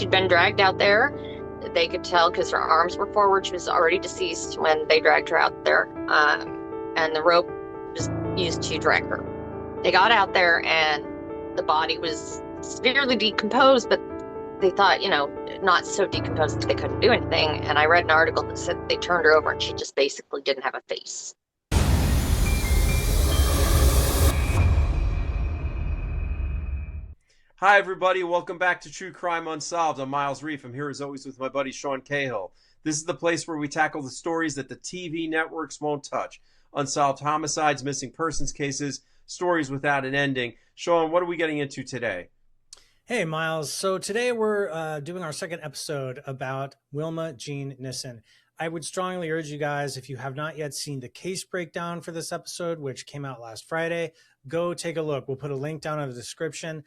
she'd been dragged out there. They could tell because her arms were forward. She was already deceased when they dragged her out there. And the rope was used to drag her. They got out there and the body was severely decomposed, but they thought, not so decomposed that they couldn't do anything. And I read an article that said they turned her over and she just basically didn't have a face. Hi, everybody. Welcome back to True Crime Unsolved. I'm Miles Reef. I'm here as always with my buddy Sean Cahill. This is the place where we tackle the stories that the TV networks won't touch. Unsolved homicides, missing persons cases, stories without an ending. Sean, what are we getting into today? Hey, Miles. So today we're doing our second episode about Wilma June Nissen. I would strongly urge you guys, if you have not yet seen the case breakdown for this episode, which came out last Friday, go take a look. We'll put a link down in the description.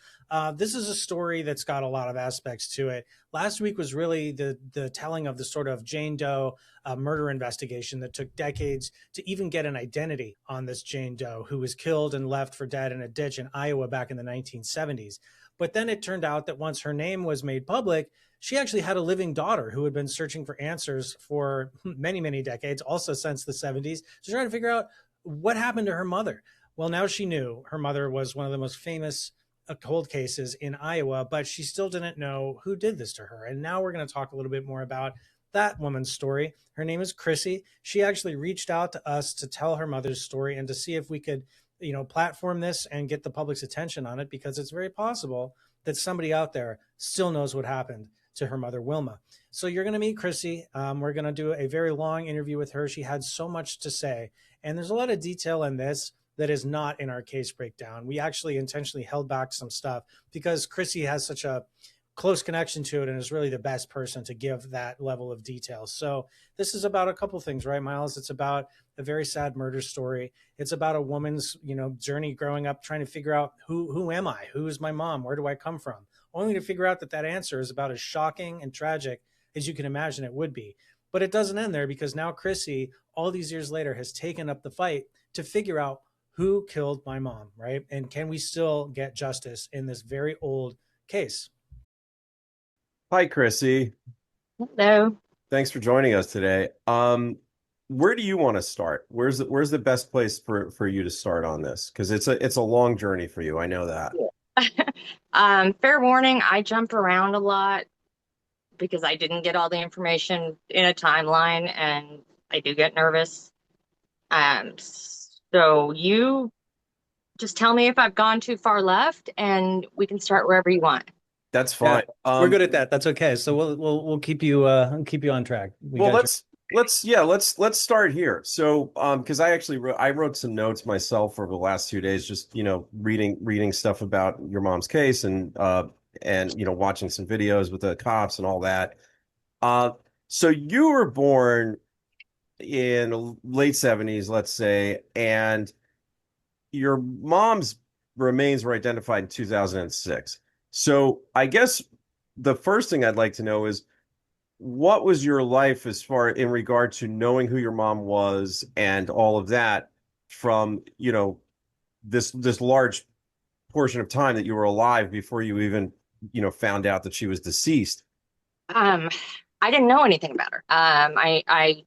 This is a story that's got a lot of aspects to it. Last week was really the telling of the sort of Jane Doe murder investigation that took decades to even get an identity on this Jane Doe, who was killed and left for dead in a ditch in Iowa back in the 1970s. But then it turned out that once her name was made public, she actually had a living daughter who had been searching for answers for many, many decades, also since the 70s, to try to figure out what happened to her mother. Well, now she knew her mother was one of the most famous cold cases in Iowa, but she still didn't know who did this to her. And now we're going to talk a little bit more about that woman's story. Her name is Krissi. She actually reached out to us to tell her mother's story and to see if we could, platform this and get the public's attention on it, because it's very possible that somebody out there still knows what happened to her mother, Wilma. So you're going to meet Krissi. We're going to do a very long interview with her. She had so much to say, and there's a lot of detail in this that is not in our case breakdown. We actually intentionally held back some stuff because Krissi has such a close connection to it and is really the best person to give that level of detail. So this is about a couple things, right, Miles? It's about a very sad murder story. It's about a woman's, journey growing up, trying to figure out who am I? Who is my mom? Where do I come from? Only to figure out that answer is about as shocking and tragic as you can imagine it would be. But it doesn't end there, because now Krissi, all these years later, has taken up the fight to figure out who killed my mom, right? And can we still get justice in this very old case? Hi, Krissi. Hello. Thanks for joining us today. Where do you want to start? Where's the best place for you to start on this? Because it's a long journey for you. I know that. Yeah. Fair warning, I jump around a lot because I didn't get all the information in a timeline and I do get nervous. So you just tell me if I've gone too far left and we can start wherever you want. That's fine. We're good at that. That's okay. So we'll keep you on track. Let's start here. So because I wrote some notes myself over the last 2 days, just reading stuff about your mom's case and watching some videos with the cops and all that. So you were born in the late 70s, let's say, and your mom's remains were identified in 2006. So I guess the first thing I'd like to know is, what was your life as far in regard to knowing who your mom was and all of that from, this large portion of time that you were alive before you even, found out that she was deceased? I didn't know anything about her. I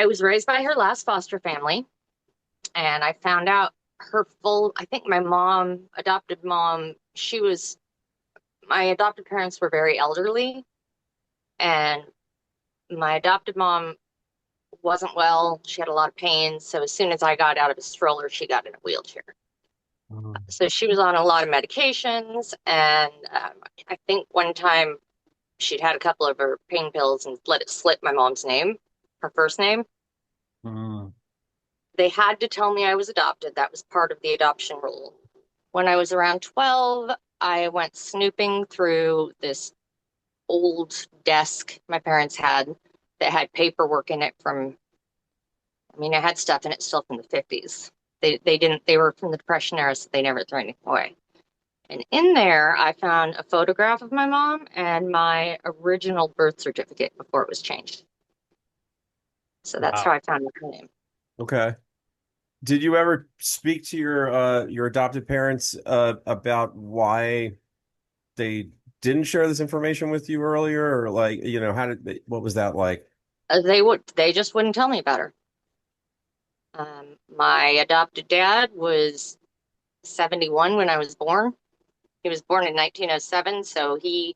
was raised by her last foster family, and I found out I think my adopted mom, my adopted parents were very elderly, and my adopted mom wasn't well. She had a lot of pain. So as soon as I got out of a stroller, she got in a wheelchair. So she was on a lot of medications. And I think one time she'd had a couple of her pain pills and let it slip my mom's name, her first name. They had to tell me I was adopted. That was part of the adoption rule. When I was around 12, I went snooping through this old desk my parents had that had paperwork in it I had stuff in it still from the 50s. They were from the Depression era, so they never threw anything away. And in there, I found a photograph of my mom and my original birth certificate before it was changed. So that's how I found her name. Okay. Did you ever speak to your adopted parents about why they didn't share this information with you earlier, or like, what was that like? They just wouldn't tell me about her. My adopted dad was 71 when I was born. He was born in 1907, so he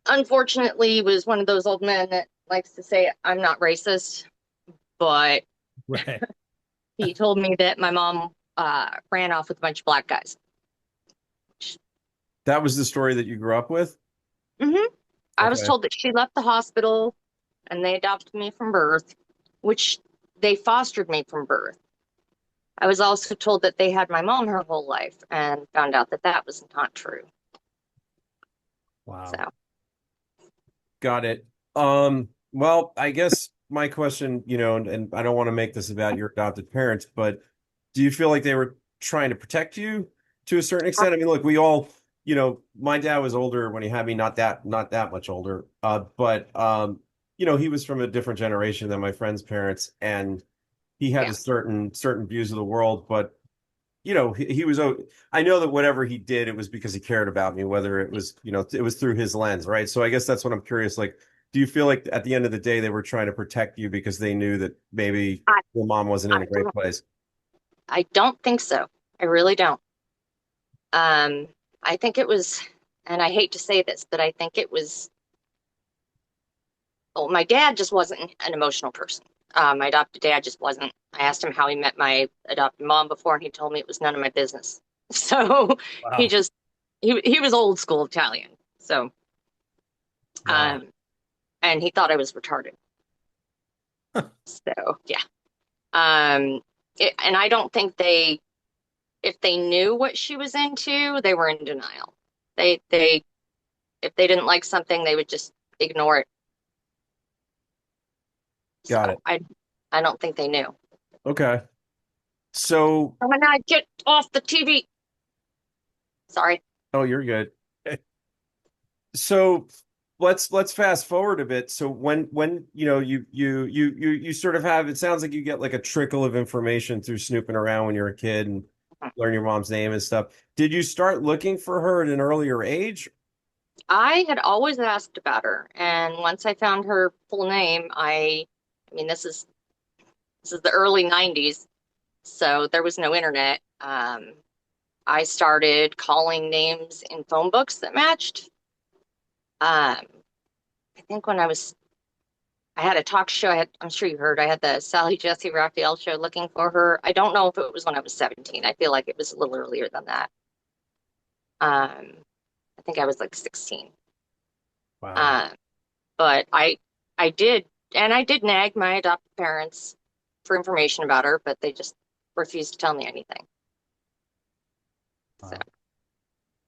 unfortunately was one of those old men that likes to say, I'm not racist, but Right. he told me that my mom ran off with a bunch of black guys. That was the story that you grew up with? hmm I was Okay. told that she left the hospital and they adopted me from birth, which they fostered me from birth. I was also told that they had my mom her whole life and found out that that was not true. Wow. So Got it. Well, I guess my question, and I don't want to make this about your adopted parents, but do you feel like they were trying to protect you to a certain extent? I mean, look, we all, my dad was older when he had me, not that much older. But he was from a different generation than my friend's parents, and he had yeah, a certain views of the world, but he was. I know that whatever he did, it was because he cared about me, whether it was, it was through his lens, right? So I guess that's what I'm curious. Like, do you feel like at the end of the day, they were trying to protect you because they knew that maybe I, your mom wasn't I in a great don't, place? I don't think so. I really don't. Um, I think it was, and I hate to say this, but I think it was, well, my dad just wasn't an emotional person. My adopted dad just wasn't. I asked him how he met my adopted mom before, and he told me it was none of my business. So he Wow. just, he was old school Italian. So, Wow. um, and he thought I was retarded. So yeah. And I don't think if they knew what she was into, they were in denial. They, if they didn't like something, they would just ignore it. Got So it. I don't think they knew. Okay. So, Oh my God, get off the TV. Sorry. oh, you're good. So let's fast forward a bit. So when you sort of have, it sounds like you get like a trickle of information through snooping around when you're a kid and learn your mom's name and stuff. Did you start looking for her at an earlier age? I had always asked about her, and once I found her full name, I mean, this is the early '90s, so there was no internet. I started calling names in phone books that matched. I think when I had a talk show. I'm sure you heard. I had the Sally Jesse Raphael show looking for her. I don't know if it was when I was 17. I feel like it was a little earlier than that. I think I was like 16. Wow. Um, but I did, and I did nag my adopted parents for information about her, but they just refused to tell me anything. So Wow.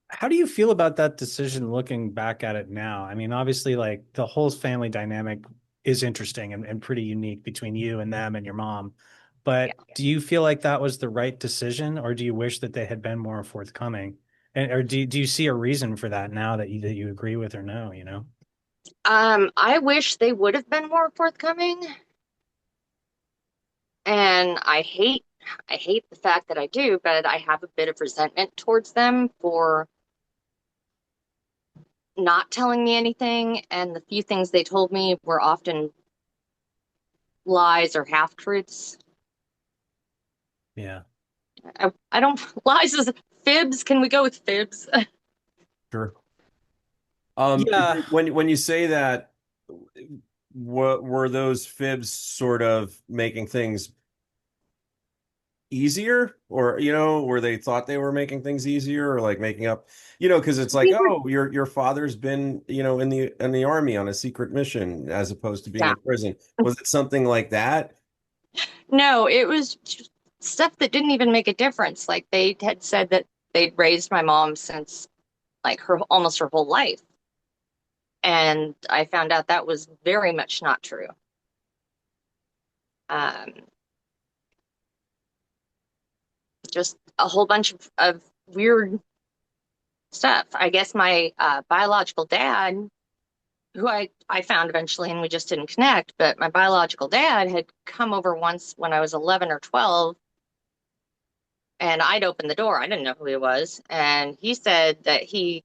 How do you feel about that decision looking back at it now? I mean, obviously, like the whole family dynamic is interesting and pretty unique between you and them and your mom. yeah. But do you feel like that was the right decision, or do you wish that they had been more forthcoming? And or do you see a reason for that now that you agree with or no, you know? I wish they would have been more forthcoming, and I hate the fact that I do, but I have a bit of resentment towards them for not telling me anything, and the few things they told me were often lies or half truths. Yeah. I don't lies is fibs. Can we go with fibs? Sure. Yeah. When you say that, what were those fibs sort of making things easier, or where they thought they were making things easier, or like making up, because it's like, oh, your father's been, in the army on a secret mission as opposed to being Yeah. in prison. Was it something like that? No, it was just stuff that didn't even make a difference. Like they had said that they'd raised my mom since like her almost her whole life. And I found out that was very much not true. Um, just a whole bunch of weird stuff. I guess my biological dad, who I found eventually and we just didn't connect, but my biological dad had come over once when I was 11 or 12 and I'd opened the door. I didn't know who he was. And he said that he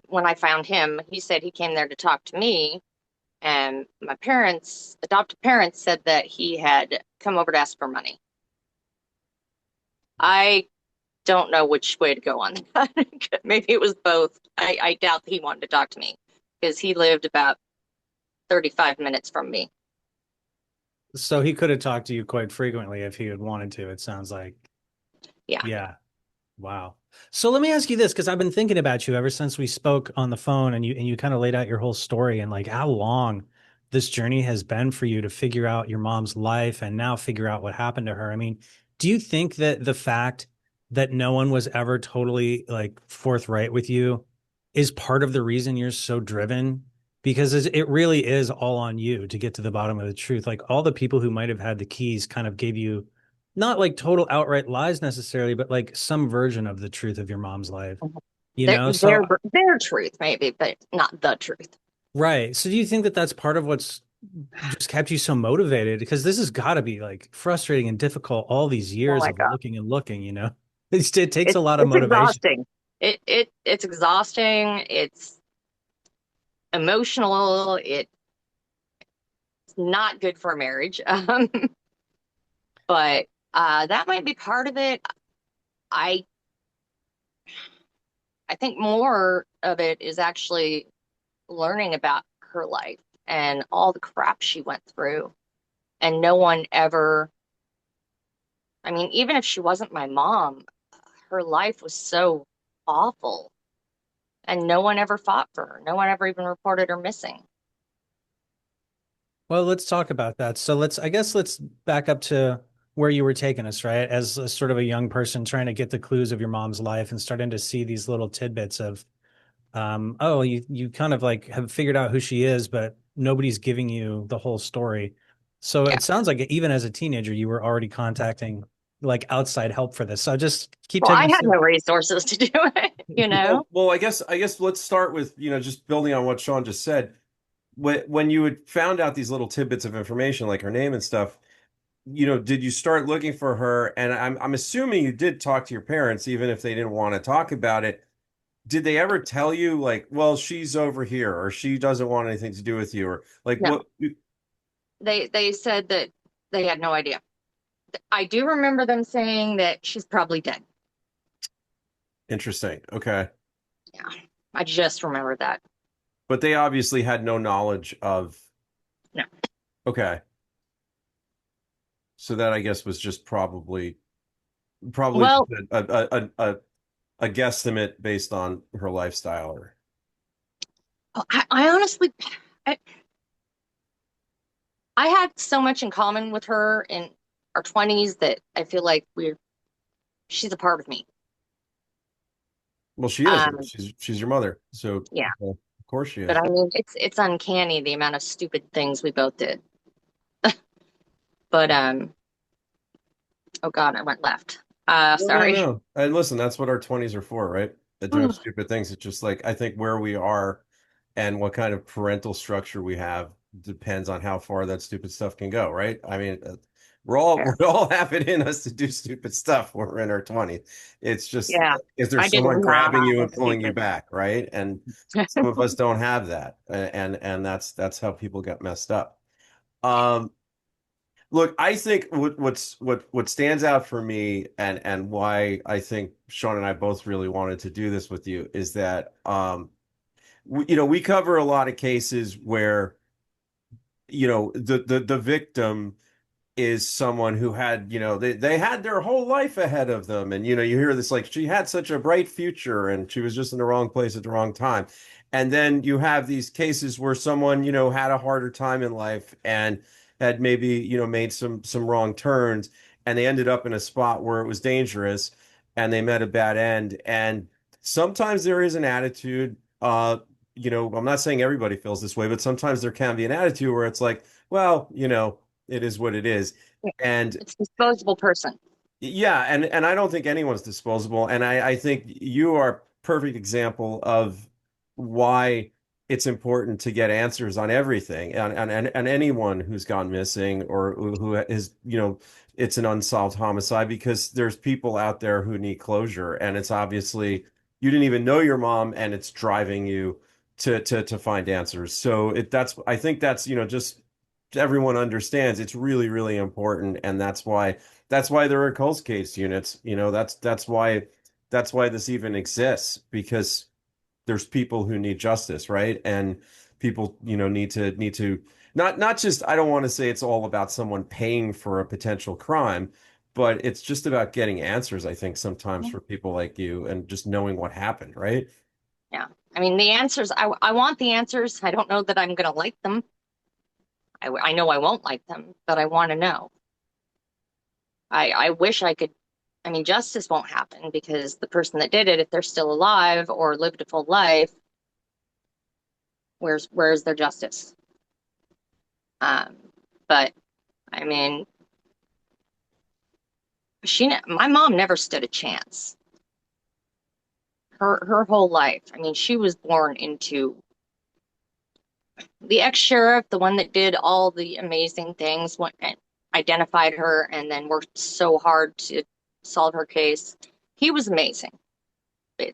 when I found him, he said he came there to talk to me, and my parents, adopted parents, said that he had come over to ask for money. I don't know which way to go on that. Maybe it was both. I doubt that he wanted to talk to me because he lived about 35 minutes from me. So he could have talked to you quite frequently if he had wanted to, it sounds like. Yeah. Yeah. Wow. So let me ask you this, because I've been thinking about you ever since we spoke on the phone, and you kind of laid out your whole story and like how long this journey has been for you to figure out your mom's life and now figure out what happened to her. I mean, do you think that the fact that no one was ever totally like forthright with you is part of the reason you're so driven? Because it really is all on you to get to the bottom of the truth. Like all the people who might have had the keys kind of gave you not like total outright lies necessarily, but like some version of the truth of your mom's life, you Their, know? their, So, their truth, maybe, but not the truth. right. So do you think that that's part of what's just kept you so motivated? Because this has got to be like frustrating and difficult all these Oh years my of God. looking and looking, you know? It takes a lot of It's motivation. exhausting. It's exhausting. It's emotional. It's not good for a marriage. But that might be part of it. I I think more of it is actually learning about her life and all the crap she went through. And no one ever, I mean, even if she wasn't my mom, her life was so awful. And no one ever fought for her. No one ever even reported her missing. Well, let's talk about that. So I guess let's back up to where you were taking us, right? As a sort of a young person trying to get the clues of your mom's life and starting to see these little tidbits of oh, you kind of like have figured out who she is, but nobody's giving you the whole story. So Yeah. it sounds like even as a teenager, you were already contacting like outside help for this. So just keep Well, taking I us had through. no resources to do it, you know? Well, I guess let's start with, just building on what Sean just said. When you had found out these little tidbits of information, like her name and stuff, did you start looking for her? And I'm assuming you did talk to your parents, even if they didn't want to talk about it. Did they ever tell you like, well, she's over here, or she doesn't want anything to do with you, or like No. what? They said that they had no idea. I do remember them saying that she's probably dead. Interesting. Okay. Yeah. I just remember that. But they obviously had no knowledge of. No. Okay. So that I guess was just probably Well, just a guesstimate based on her lifestyle, or I honestly, I, I had so much in common with her in our 20s that I feel like she's a part of me. well, she is. Um, She's your mother, so yeah, of course she but is. I mean, it's uncanny the amount of stupid things we both did. But oh God, I went left. No, no, Sorry. no. And listen, that's what our 20s are for, right? Doing stupid things. It's just like I think where we are and what kind of parental structure we have depends on how far that stupid stuff can go, right? I mean, Fair. we all have it in us to do stupid stuff when we're in our 20s. It's just, Yeah, is there I did someone not grabbing you and look pulling you stupid. back, right? And some of us don't have that, and that's how people get messed up. Um, Look, I think what stands out for me, and why I think Sean and I both really wanted to do this with you is that we cover a lot of cases where the victim is someone who had, they had their whole life ahead of them. And, you hear this like she had such a bright future and she was just in the wrong place at the wrong time. And then you have these cases where someone, had a harder time in life and had maybe, made some wrong turns and they ended up in a spot where it was dangerous and they met a bad end. And sometimes there is an attitude, I'm not saying everybody feels this way, but sometimes there can be an attitude where it's like, well, it is what it is. And It's disposable person. yeah, and I don't think anyone's disposable. And I think you are a perfect example of why it's important to get answers on everything and anyone who's gone missing or who is, it's an unsolved homicide because there's people out there who need closure. And it's obviously, you didn't even know your mom, and it's driving you to find answers. So I think that's, just everyone understands it's really, really important, and that's why there are cold case units. That's why this even exists, because there's people who need justice, right? And people, need to not just, I don't want to say it's all about someone paying for a potential crime, but it's just about getting answers, I think, sometimes for people like you, and just knowing what happened, right? Yeah. I mean, the answers, I want the answers. I don't know that I'm going to like them. I know I won't like them, but I want to know. I wish I could. I mean, justice won't happen because the person that did it, if they're still alive or lived a full life, where's their justice? Um, but I mean, my mom never stood a chance. Her whole life. I mean, she was born into the ex-sheriff, the one that did all the amazing things, went and identified her and then worked so hard to solve her case. He was amazing.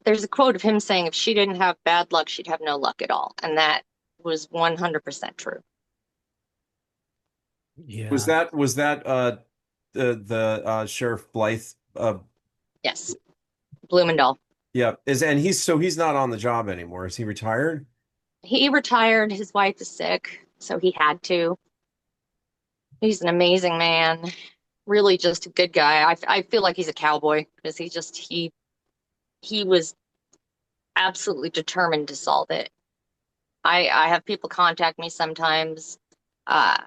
There's a quote of him saying if she didn't have bad luck, she'd have no luck at all. And that was 100% true. Was Yeah. that the Sheriff Blythe? Yes. Blumendahl. Yeah, he's not on the job anymore. Is he retired? He retired. His wife is sick, so he had to. He's an amazing man. Really just a good guy. I feel like he's a cowboy because he was absolutely determined to solve it. I have people contact me sometimes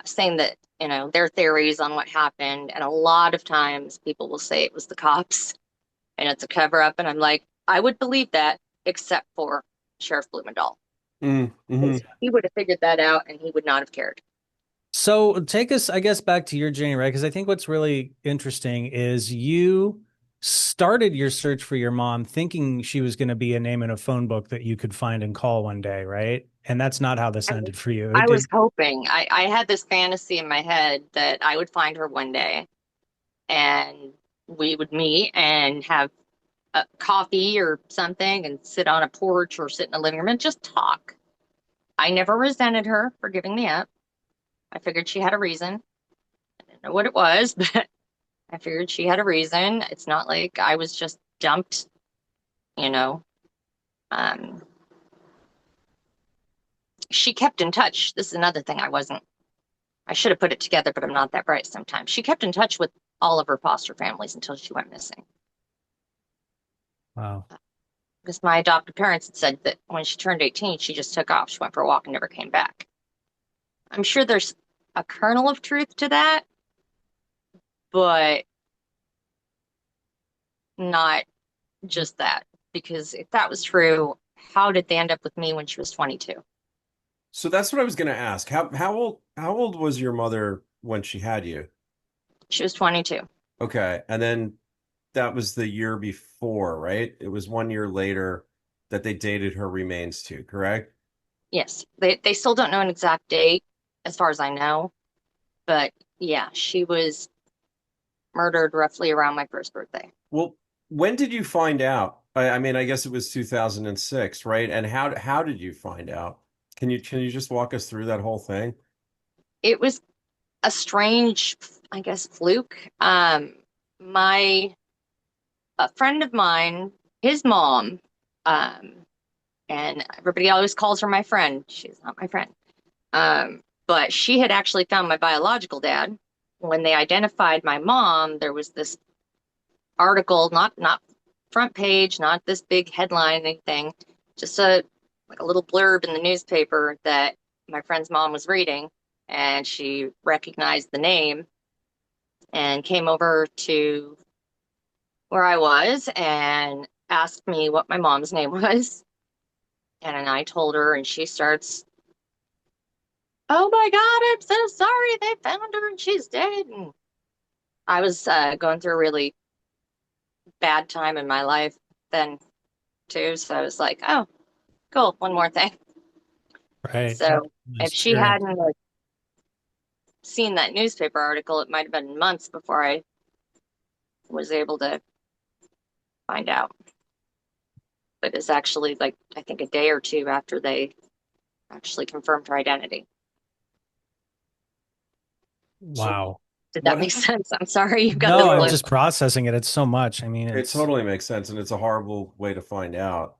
saying that, their theories on what happened. And a lot of times people will say it was the cops and it's a cover up. And I'm like, I would believe that except for Sheriff Blumendahl. Mm-hmm. He would have figured that out and he would not have cared. So take us, I guess, back to your journey, right? Because I think what's really interesting is you started your search for your mom thinking she was going to be a name in a phone book that you could find and call one day, right? And that's not how this I, ended for you. It I was did. hoping, I had this fantasy in my head that I would find her one day and we would meet and have a coffee or something and sit on a porch or sit in a living room and just talk. I never resented her for giving me up. I figured she had a reason. I didn't know what it was, but I figured she had a reason. It's not like I was just dumped, you know. Um, she kept in touch. This is another thing I should have put it together, but I'm not that bright sometimes. She kept in touch with all of her foster families until she went missing. Wow. Because my adopted parents had said that when she turned 18, she just took off. She went for a walk and never came back. I'm sure there's a kernel of truth to that, but not just that. Because if that was true, how did they end up with me when she was 22? So that's what I was going to ask. How old was your mother when she had you? She was 22. Okay, and then that was the year before, right? It was 1 year later that they dated her remains to, correct? Yes, they still don't know an exact date, as far as I know, but yeah, she was murdered roughly around my first birthday. Well, when did you find out? I mean, I guess it was 2006, right? And how did you find out? Can you just walk us through that whole thing? It was a strange, I guess, fluke. My a friend of mine, his mom, um, and everybody always calls her my friend. She's not my friend. But she had actually found my biological dad. When they identified my mom, there was this article, not front page, not this big headline anything, just a little blurb in the newspaper that my friend's mom was reading, and she recognized the name and came over to where I was and asked me what my mom's name was. And I told her, and she starts, "Oh my God, I'm so sorry. They found her and she's dead." And I was going through a really bad time in my life then, too. So I was like, oh, cool, one more thing. Right. So if she Experience. hadn't seen that newspaper article, it might have been months before I was able to find out. but it's actually like, I think a day or two after they actually confirmed her identity. So Wow. Did that what make happened? sense? I'm sorry you've got No, this I'm No, look. just processing it. It's so much. I mean, it it's totally makes sense, and it's a horrible way to find out.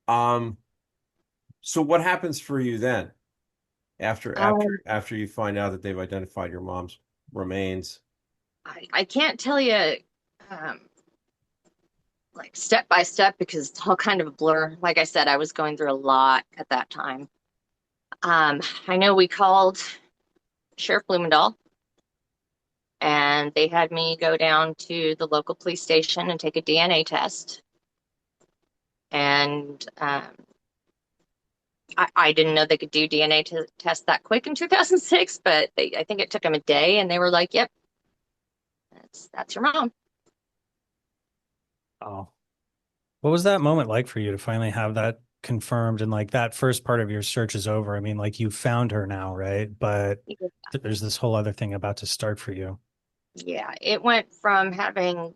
Um, so what happens for you then after Um, you find out that they've identified your mom's remains? I can't tell you um, like step by step because it's all kind of a blur. Like I said, I was going through a lot at that time. I know we called Sheriff Blumendahl and they had me go down to the local police station and take a DNA test. And I didn't know they could do DNA test that quick in 2006, but I think it took them a day and they were like, yep, that's your mom. oh. What was that moment like for you to finally have that confirmed and like that first part of your search is over? I mean, like you found her now, right? But there's this whole other thing about to start for you. Yeah, it went from having,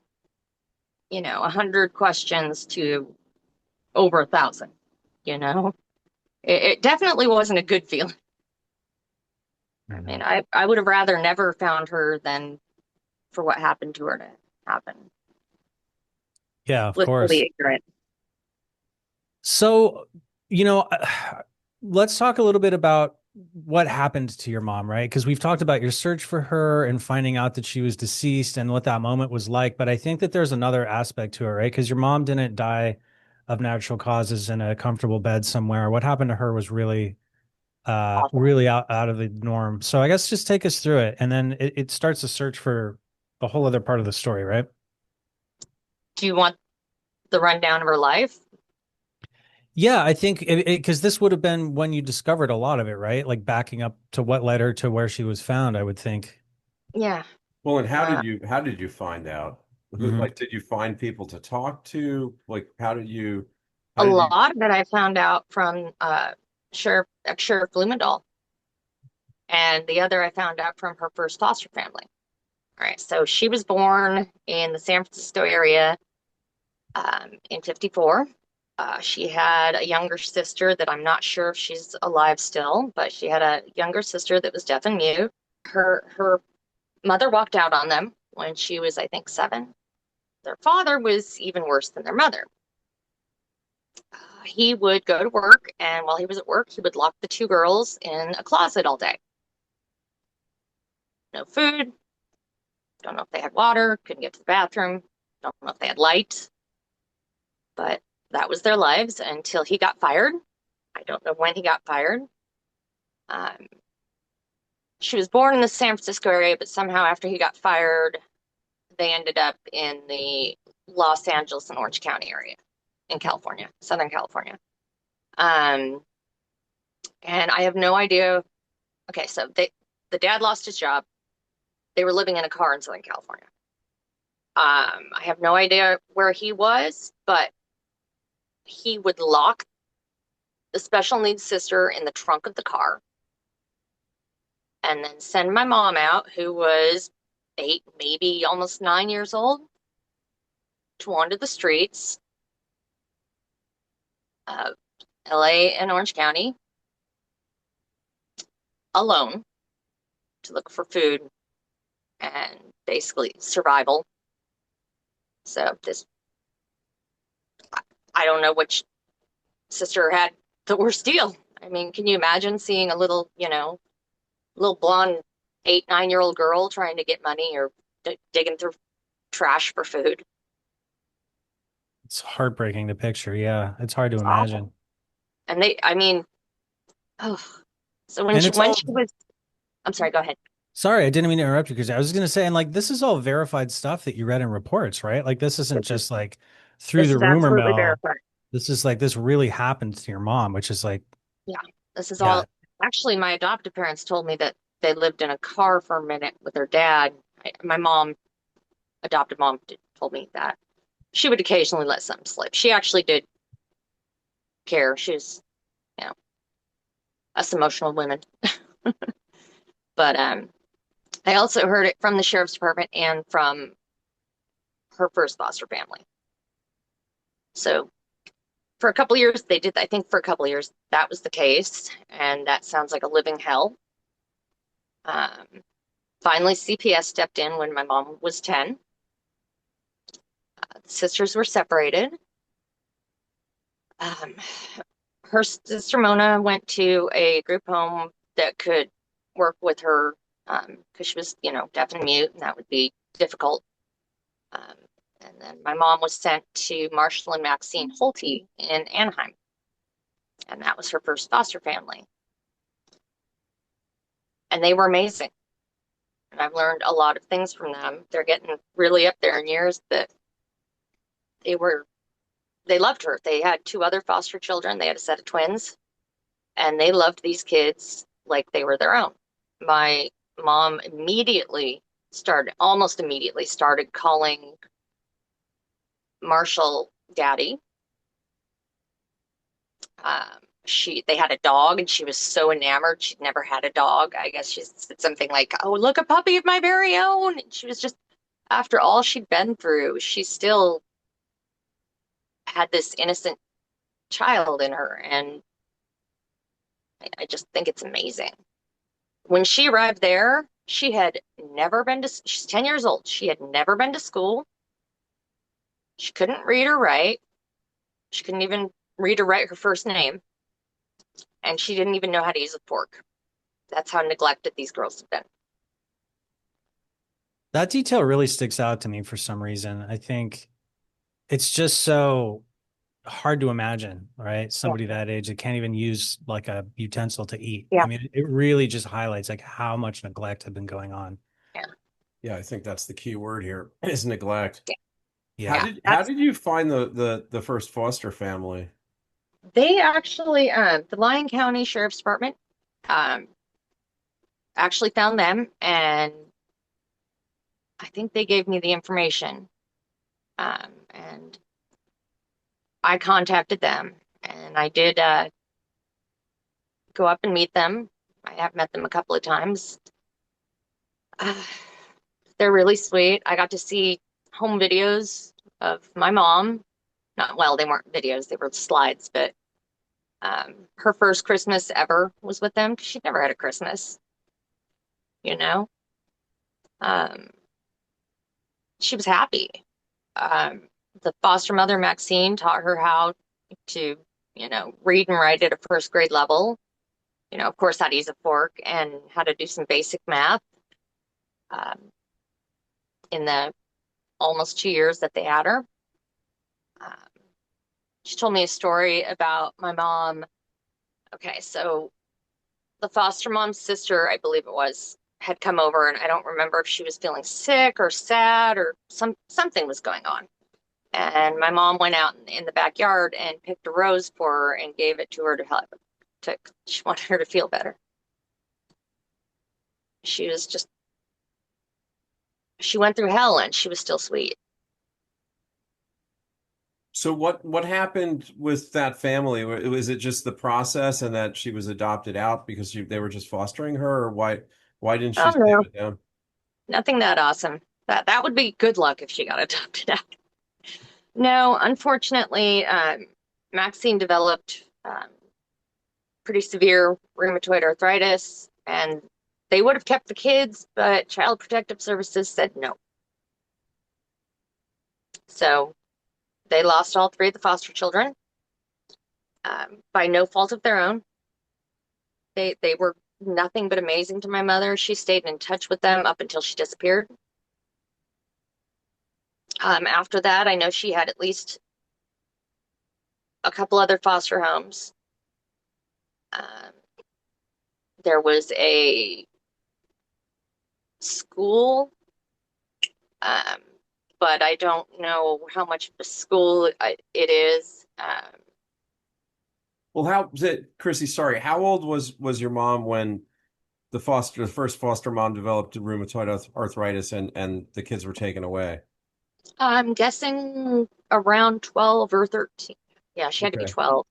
100 questions to over 1,000, you know? It definitely wasn't a good feeling. I mean, Mhm. I would have rather never found her than for what happened to her to happen. Yeah, of course. Blissfully ignorant. So, you know, let's talk a little bit about what happened to your mom, right? Because we've talked about your search for her and finding out that she was deceased and what that moment was like. But I think that there's another aspect to it, right? Because your mom didn't die of natural causes in a comfortable bed somewhere. What happened to her was Awful. really out of the norm. So I guess just take us through it. And then it starts a search for a whole other part of the story, right? Do you want the rundown of her life? Yeah, I think because this would have been when you discovered a lot of it, right? Like backing up to what led her to where she was found, I would think. Yeah. Well, and Uh, how did you find out? Hmm. Like, did you find people to talk to? Like, a how did you? lot of it I found out from ex-Sheriff Blumendahl, and the other I found out from her first foster family. All right, so she was born in the San Francisco area in 54. She had a younger sister that I'm not sure if she's alive still, but she had a younger sister that was deaf and mute. Her mother walked out on them when she was, I think, 7. Their father was even worse than their mother. He would go to work, and while he was at work, he would lock the two girls in a closet all day. No food, don't know if they had water, couldn't get to the bathroom, don't know if they had light, but that was their lives until he got fired. I don't know when he got fired. Um, she was born in the San Francisco area, but somehow after he got fired, they ended up in the Los Angeles and Orange County area in California, Southern California. Um, and I have no idea. Okay, so the dad lost his job. They were living in a car in Southern California. I have no idea where he was, but he would lock the special needs sister in the trunk of the car and then send my mom out, who was 8, maybe almost 9 years old, to wander the streets of LA and Orange County alone to look for food and basically survival. So I don't know which sister had the worst deal. I mean, can you imagine seeing a little blonde 8, 9-year old girl trying to get money or digging through trash for food? It's heartbreaking to picture. Yeah, it's hard to It's awful. imagine. And I mean, oh, so And it's when all, she was, I'm sorry, go ahead. sorry, I didn't mean to interrupt you because I was going to say, and like, this is all verified stuff that you read in reports, right? Like, this isn't This is just like through this the is rumor absolutely mill. verified. This is like, this really happened to your mom, which is like, Yeah, this is yeah, all. Actually, my adoptive parents told me that they lived in a car for a minute with their dad. My mom, adopted mom, told me that she would occasionally let something slip. She actually did care. She was, you know, us emotional women. But I also heard it from the sheriff's department and from her first foster family. So For a couple years, they did. I think for a couple years that was the case, and that sounds like a living hell. Um, Finally, CPS stepped in when my mom was 10. The sisters were separated. Um, her sister Mona went to a group home that could work with her because she was, deaf and mute, and that would be difficult. Um, and then my mom was sent to Marshall and Maxine Holty in Anaheim, and that was her first foster family. And they were amazing. And I've learned a lot of things from them. They're getting really up there in years, but they were they loved her. They had two other foster children. They had a set of twins, and they loved these kids like they were their own. My mom almost immediately started calling Marshall daddy. They had a dog, and she was so enamored. She'd never had a dog. I guess she said something like, "Oh, look, a puppy of my very own." And she was just, after all she'd been through, she still had this innocent child in her, and I just think it's amazing. When she arrived there, she had never been to, she's 10 years old. She had never been to school. She couldn't read or write. She couldn't even read or write her first name. And she didn't even know how to use a fork. That's how neglected these girls have been. That detail really sticks out to me for some reason. I think it's just so hard to imagine, right? Yeah. Somebody that age that can't even use like a utensil to eat. Yeah. I mean, it really just highlights like how much neglect had been going on. Yeah. Yeah, I think that's the key word here is neglect. Yeah. Yeah. How did you find the first foster family? They actually, the Lyon County Sheriff's Department, um, actually found them, and I think they gave me the information. And I contacted them, and I did go up and meet them. I have met them a couple of times. Uh, they're really sweet. I got to see home videos of my mom. Not well, they weren't videos, they were slides, but her first Christmas ever was with them because she'd never had a Christmas, you know. Um, she was happy. Um, the foster mother, Maxine, taught her how to, read and write at a first grade level. Of course, how to use a fork and how to do some basic math um, in the almost 2 years that they had her. Um, she told me a story about my mom. Okay, so the foster mom's sister, I believe it was, had come over, and I don't remember if she was feeling sick or sad or something was going on. And my mom went out in the backyard and picked a rose for her and gave it to her to help. She wanted her to feel better. She was just, she went through hell, and she was still sweet. So what happened with that family? Was it just the process and that she was adopted out because they were just fostering her, or why didn't she Oh stay no, with them? nothing that awesome. That would be good luck if she got adopted out. No, unfortunately, Maxine developed pretty severe rheumatoid arthritis, and they would have kept the kids, but Child Protective Services said no. So they lost all three of the foster children by no fault of their own. They were nothing but amazing to my mother. She stayed in touch with them up until she disappeared. After that, I know she had at least a couple other foster homes. Um, there was a school, um, but I don't know how much of a school it is. Well, how was it, Krissi? Sorry, how old was your mom when the first foster mom developed rheumatoid arthritis and the kids were taken away? I'm guessing around 12 or 13. Yeah, she had to be Okay. 12.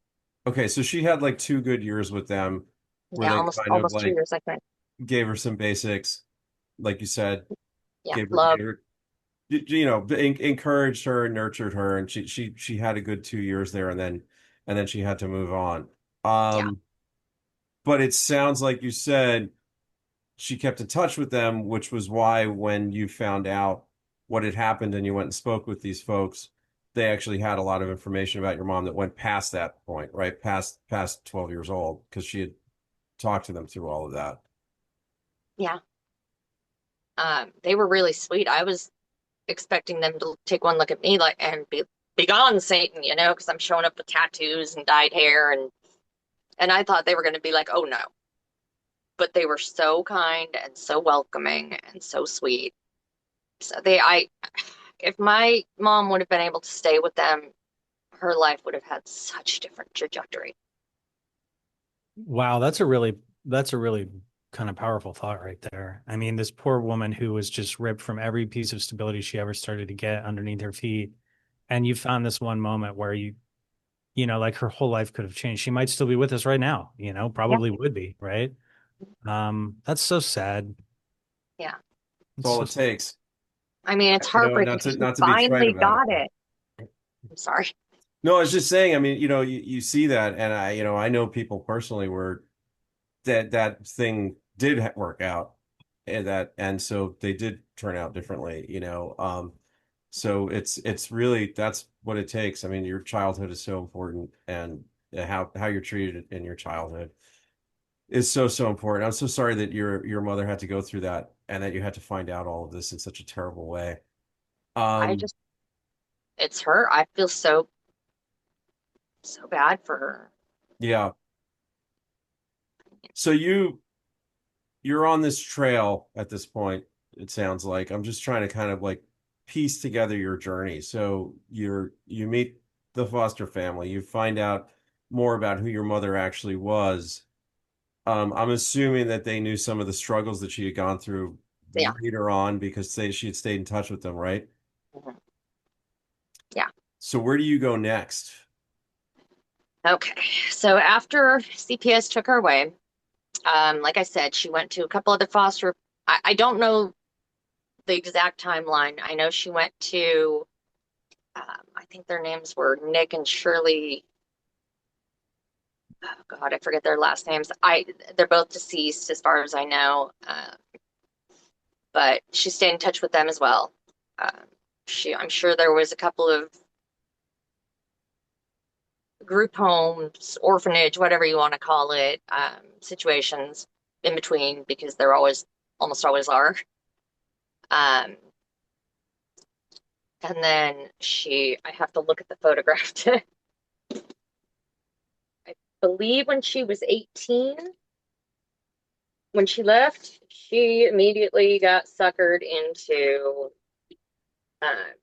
Okay, so she had like 2 good years with them where Yeah, they almost kind of almost two like years, I think. gave her some basics, like you said, Yeah, gave her, love. encouraged her and nurtured her, and she had a good 2 years there, and then and then she had to move on. Yeah. But it sounds like you said she kept in touch with them, which was why when you found out what had happened and you went and spoke with these folks, they actually had a lot of information about your mom that went past that point, right? Past 12 years old, because she had talked to them through all of that. Yeah. They were really sweet. I was expecting them to take one look at me like and be gone, Satan, because I'm showing up with tattoos and dyed hair and I thought they were going to be like, oh no. But they were so kind and so welcoming and so sweet. So if my mom would have been able to stay with them, her life would have had such a different trajectory. Wow, that's a really kind of powerful thought right there. I mean, this poor woman who was just ripped from every piece of stability she ever started to get underneath her feet. And you found this one moment where like her whole life could have changed. She might still be with us right now, Yeah, probably would be, right? That's so sad. yeah. That's That's all so it takes. I mean, it's You know, heartbreaking because she not to be trite finally about it. got it. I'm sorry. No, I was just saying, I mean, you see that, and I know people personally where that thing did work out, and so they did turn out differently, so it's really that's what it takes. I mean, your childhood is so important, and how you're treated in your childhood is so important. I'm so sorry that your mother had to go through that and that you had to find out all of this in such a terrible way. I Um, just, it's her. I feel so bad for her. yeah. So you're on this trail at this point, it sounds like. I'm just trying to kind of like piece together your journey. So you meet the foster family, you find out more about who your mother actually was. I'm assuming that they knew some of the struggles that she had gone through Yeah. later on because she had stayed in touch with them, right? Mhm. Yeah. So where do you go next? Okay. So after CPS took her away, like I said, she went to a couple other foster. I don't know the exact timeline. I know she went to, I think their names were Nick and Shirley. Oh God, I forget their last names. They're both deceased as far as I know. But she stayed in touch with them as well. I'm sure there was a couple of group homes, orphanage, whatever you want to call it, situations in between because there almost always are. Um, and then I have to look at the photograph to, I believe when she was 18, when she left, she immediately got suckered into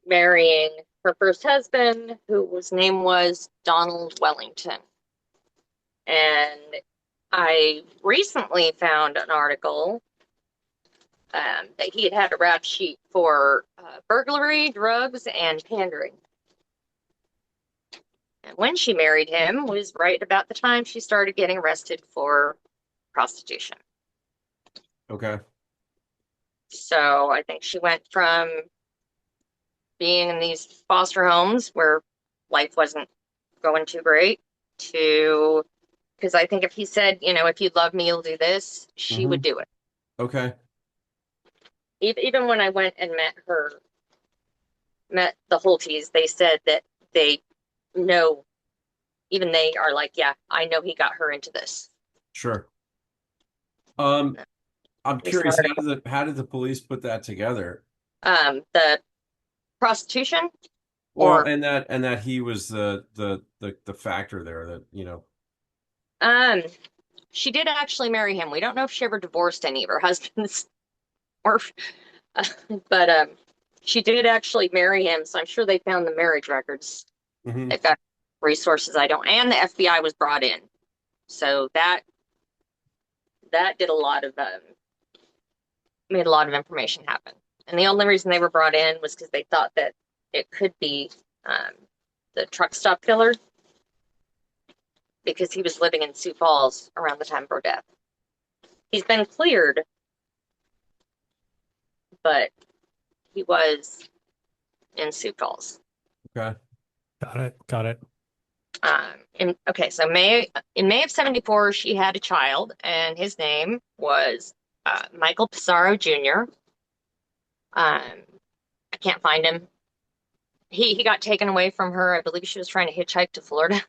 marrying her first husband, whose name was Donald Wellington. And I recently found an article that he had a rap sheet for burglary, drugs, and pandering. And when she married him was right about the time she started getting arrested for prostitution. Okay. So I think she went from being in these foster homes where life wasn't going too great to, because I think if he said, if you love me, you'll do this, she would Hmm. do it. Okay. Even when I went and met the Holties, they said that they know, even they are like, yeah, I know he got her into this. Sure. Um, I'm There's an curious, article. how did the police put that together? The prostitution, Well, or and that he was the factor there that, um, she did actually marry him. We don't know if she ever divorced any of her husbands, or, but she did actually marry him. So I'm sure they found the marriage records. hmm They've got resources I don't, and the FBI was brought in. So that did a lot of made a lot of information happen. And the only reason they were brought in was because they thought that it could be um, the truck stop killer because he was living in Sioux Falls around the time of her death. He's been cleared, but he was in Sioux Falls. Okay. got it. Got it. So in May of 74, she had a child, and his name was Michael Pissarro Jr. I can't find him. He got taken away from her. I believe she was trying to hitchhike to Florida.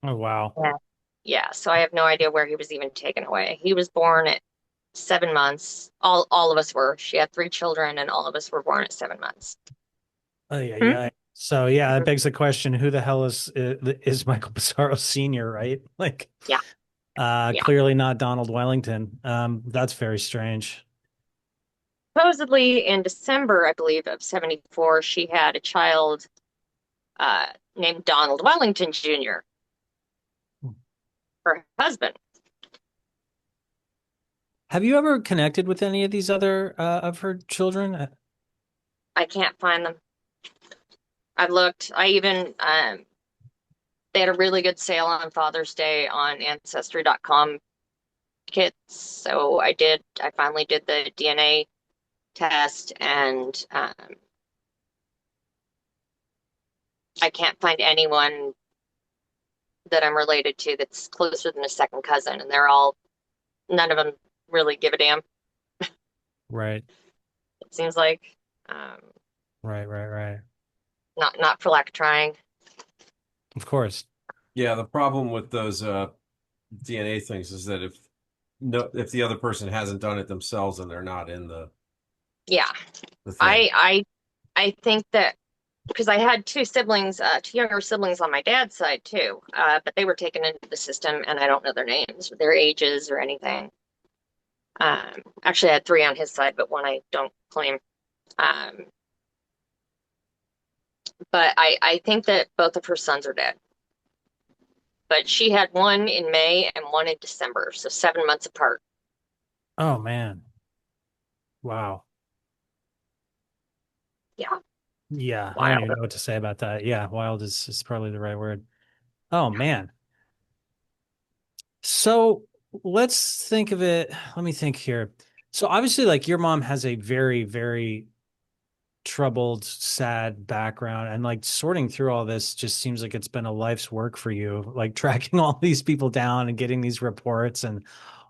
Oh, wow. Yeah. Yeah, so I have no idea where he was even taken away. He was born at 7 months. All of us were. She had three children, and all of us were born at 7 months. Oh, yeah, Hmm? yeah. So, yeah, that begs the question, who the hell is Michael Pissarro Sr., right? Like, Yeah, yeah. clearly not Donald Wellington. That's very strange. Supposedly in December, I believe, of 74, she had a child uh, named Donald Wellington Jr., her husband. Have you ever connected with any of these other of her children? I can't find them. I've looked. I even they had a really good sale on Father's Day on Ancestry.com kits. So I finally did the DNA test, and I can't find anyone that I'm related to that's closer than a second cousin. And none of them really give a damn, Right, it seems like. Um, right. not for lack of trying. Of course. Yeah, the problem with those DNA things is that if the other person hasn't done it themselves and they're not in Yeah. the thing. I think that because I had two siblings, two younger siblings on my dad's side too, but they were taken into the system, and I don't know their names or their ages or anything. Actually, I had three on his side, but one I don't claim. Um, but I think that both of her sons are dead. But she had one in May and one in December, so 7 months apart. Oh man. Wow. Yeah, Yeah, I don't wild. even know what to say about that. Yeah, wild is probably the right word. Oh man. So let's think of it. Let me think here. So obviously, like your mom has a very, very troubled, sad background, and like sorting through all this just seems like it's been a life's work for you, like tracking all these people down and getting these reports and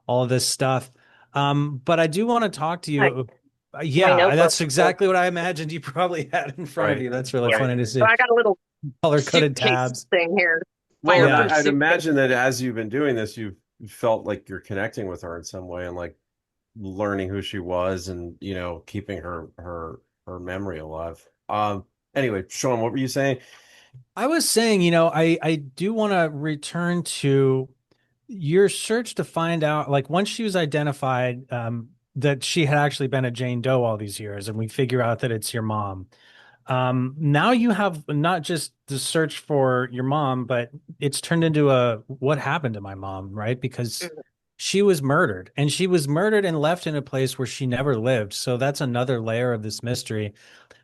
all of this stuff. But I do want to talk to My, you. my Yeah, notebook. that's exactly what I imagined you probably had in front of Right. you. That's really Yeah. funny to So see. I got a little Color coded suitcase tabs. thing here, Well, and Yeah. fireproof I'd suitcase. imagine that as you've been doing this, you've felt like you're connecting with her in some way and like learning who she was and, keeping her memory alive. Anyway, Sean, what were you saying? I was saying, I do want to return to your search to find out, like, once she was identified, that she had actually been a Jane Doe all these years, and we figure out that it's your mom. Now you have not just the search for your mom, but it's turned into a what happened to my mom, right? Because Mhm. she was murdered, and she was murdered and left in a place where she never lived. So that's another layer of this mystery.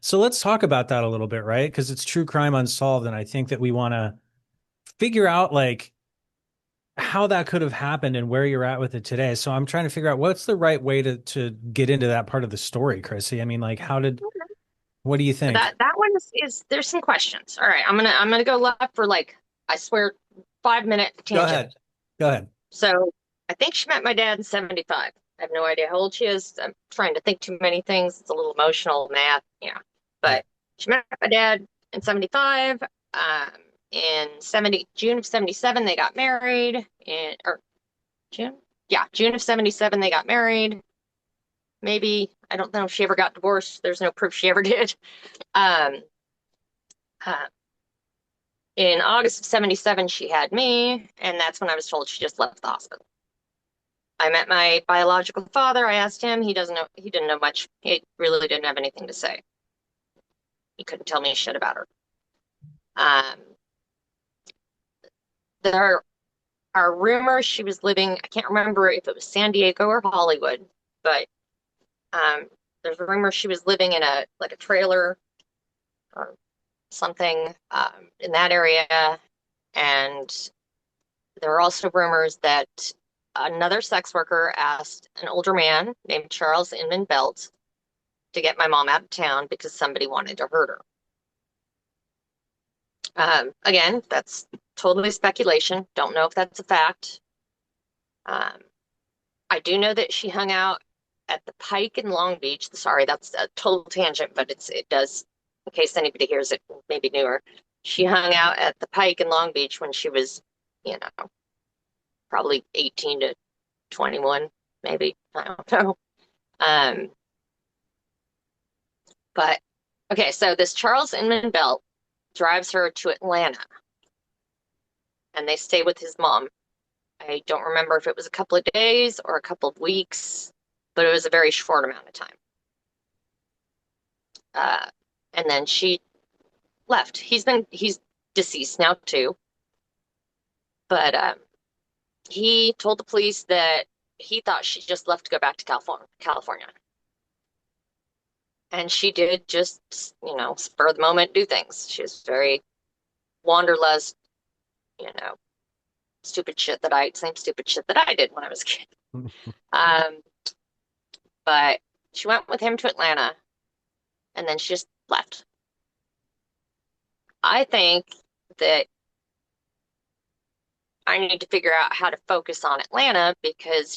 So let's talk about that a little bit, right? Because it's true crime unsolved, and I think that we want to figure out like how that could have happened and where you're at with it today. So I'm trying to figure out what's the right way to get into that part of the story, Krissi. I mean, like, what do you think? That one is there's some questions. All right, I'm gonna go left for like I swear 5 minute Go tangent. ahead. Go ahead. So I think she met my dad in 75. I have no idea how old she is. I'm trying to think too many things. It's a little emotional math, yeah. Yeah. But she met my dad in 75. Um, in June of 77, they got married. Or June? Yeah, June of 77, they got married. Maybe, I don't know if she ever got divorced. There's no proof she ever did. Um, uh, in August of 77, she had me, and that's when I was told she just left the hospital. I met my biological father. I asked him. He didn't know much. He really didn't have anything to say. He couldn't tell me shit about her. Um, there are rumors she was living, I can't remember if it was San Diego or Hollywood, but um, there's a rumor she was living in a trailer or something in that area. And there are also rumors that another sex worker asked an older man named Charles Inman Belt to get my mom out of town because somebody wanted to hurt her. Again, that's totally speculation. Don't know if that's a fact. Um, I do know that she hung out at the Pike in Long Beach. Sorry, that's a total tangent, but it does, in case anybody hears it, maybe newer. She hung out at the Pike in Long Beach when she was, you know, probably 18 to 21, maybe. I don't know. Um, but okay, so this Charles Inman Belt drives her to Atlanta and they stay with his mom. I don't remember if it was a couple of days or a couple of weeks, but it was a very short amount of time. Uh, and then she left. He's deceased now too, but he told the police that he thought she just left to go back to California. And she did just, spur of the moment do things. She was very wanderlust, you know, same stupid shit that I did when I was a kid. Um, but she went with him to Atlanta and then she just left. I think that I need to figure out how to focus on Atlanta because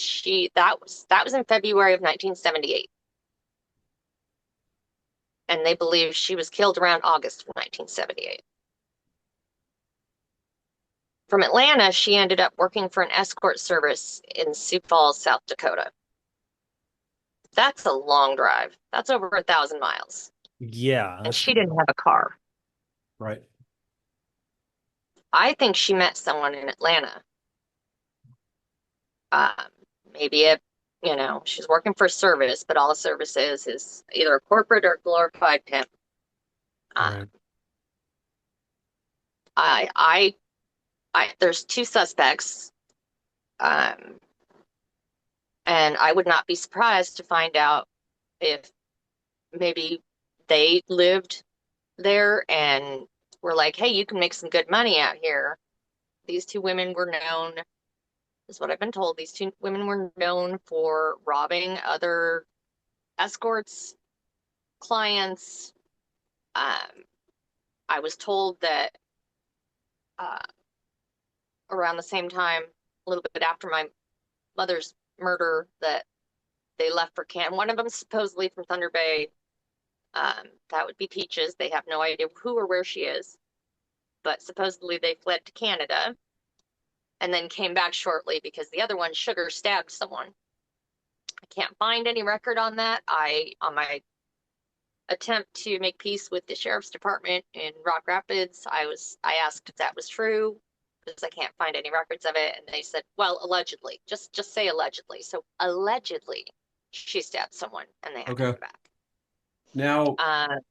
that was in February of 1978. And they believe she was killed around August of 1978. From Atlanta, she ended up working for an escort service in Sioux Falls, South Dakota. That's a long drive. That's over 1,000 miles. Yeah. And she didn't have a car. Right. I think she met someone in Atlanta. Um, maybe she's working for a service, but all a service is either a corporate or glorified pimp. Right. There's two suspects, um, and I would not be surprised to find out if maybe they lived there and were like, hey, you can make some good money out here. These two women were known, is what I've been told. These two women were known for robbing other escorts, clients. I was told that uh, around the same time, a little bit after my mother's murder, that they left for Canada. One of them supposedly from Thunder Bay. That would be Peaches. They have no idea who or where she is, but supposedly they fled to Canada and then came back shortly because the other one, Sugar, stabbed someone. I can't find any record on that. On my attempt to make peace with the sheriff's department in Rock Rapids, I asked if that was true because I can't find any records of it, and they said, well, allegedly. Just say allegedly. So allegedly, she stabbed someone, and they had to Okay. go back. Now,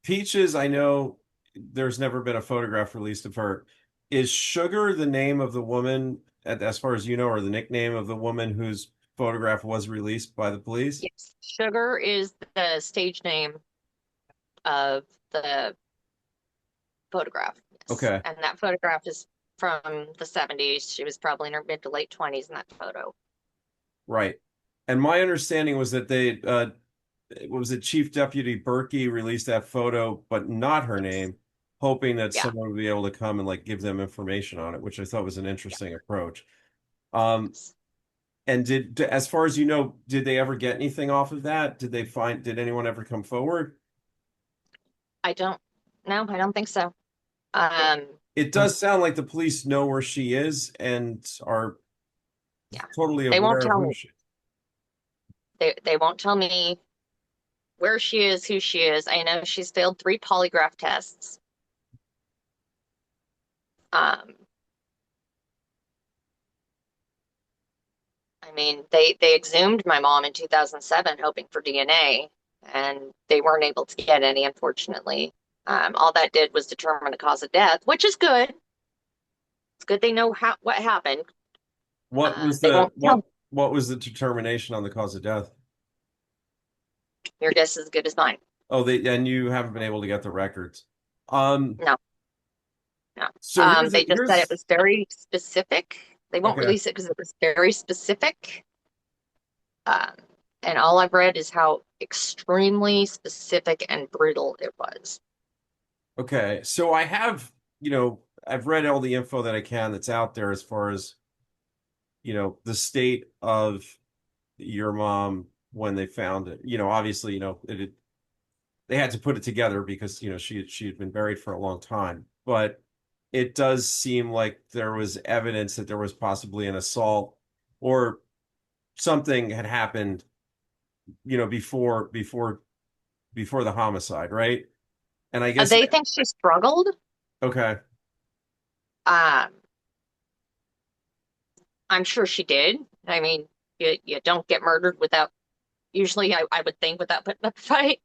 Peaches, I know there's never been a photograph released of her. Is Sugar the name of the woman, as far as you know, or the nickname of the woman whose photograph was released by the police? Yes, Sugar is the stage name of the photograph. Yes. Okay. And that photograph is from the 70s. She was probably in her mid to late 20s in that photo. Right. And my understanding was that was it Chief Deputy Berkey released that photo, but not her name, hoping that Yeah. someone would be able to come and like give them information on it, which I thought was an interesting approach. And as far as you know, did they ever get anything off of that? Did anyone ever come forward? I don't know. I don't think so. It does sound like the police know where she is and are totally they won't aware of tell who me. she is. They won't tell me where she is, who she is. I know she's failed 3 polygraph tests. I mean, they exhumed my mom in 2007, hoping for DNA, and they weren't able to get any, unfortunately. All that did was determine the cause of death, which is good. It's good they know what happened. What was They won't tell. what was the determination on the cause of death? Your guess is as good as mine. Oh, and you haven't been able to get the records. No, no. So They just said it was very specific. They won't Okay. release it because it was very specific. And all I've read is how extremely specific and brutal it was. Okay, so I have I've read all the info that I can that's out there as far as, the state of your mom when they found it. Obviously, they had to put it together because, she had been buried for a long time. But it does seem like there was evidence that there was possibly an assault or something had happened, before the homicide, right? And I guess They think she struggled. okay. Um, I'm sure she did. I mean, you don't get murdered without, usually I would think, without putting up a fight.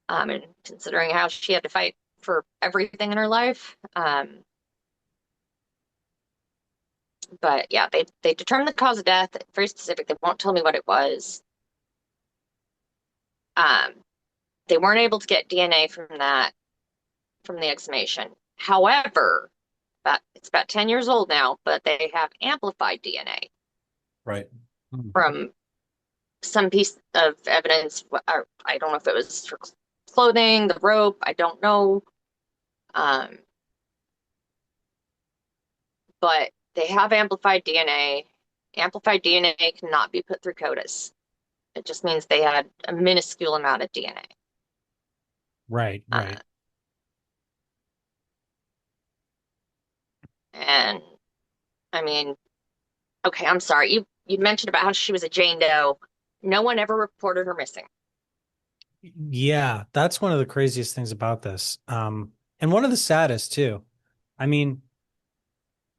And considering how she had to fight for everything in her life. But yeah, they determined the cause of death. Very specific. They won't tell me what it was. Um, they weren't able to get DNA from the exhumation. However, it's about 10 years old now, but they have amplified DNA Right. from some piece of evidence. I don't know if it was her clothing, the rope, I don't know. Um, but they have amplified DNA. Amplified DNA cannot be put through CODIS. It just means they had a minuscule amount of DNA. Right, right. And I mean, okay, I'm sorry. You mentioned about how she was a Jane Doe. No one ever reported her missing. Yeah, that's one of the craziest things about this. And one of the saddest too. I mean,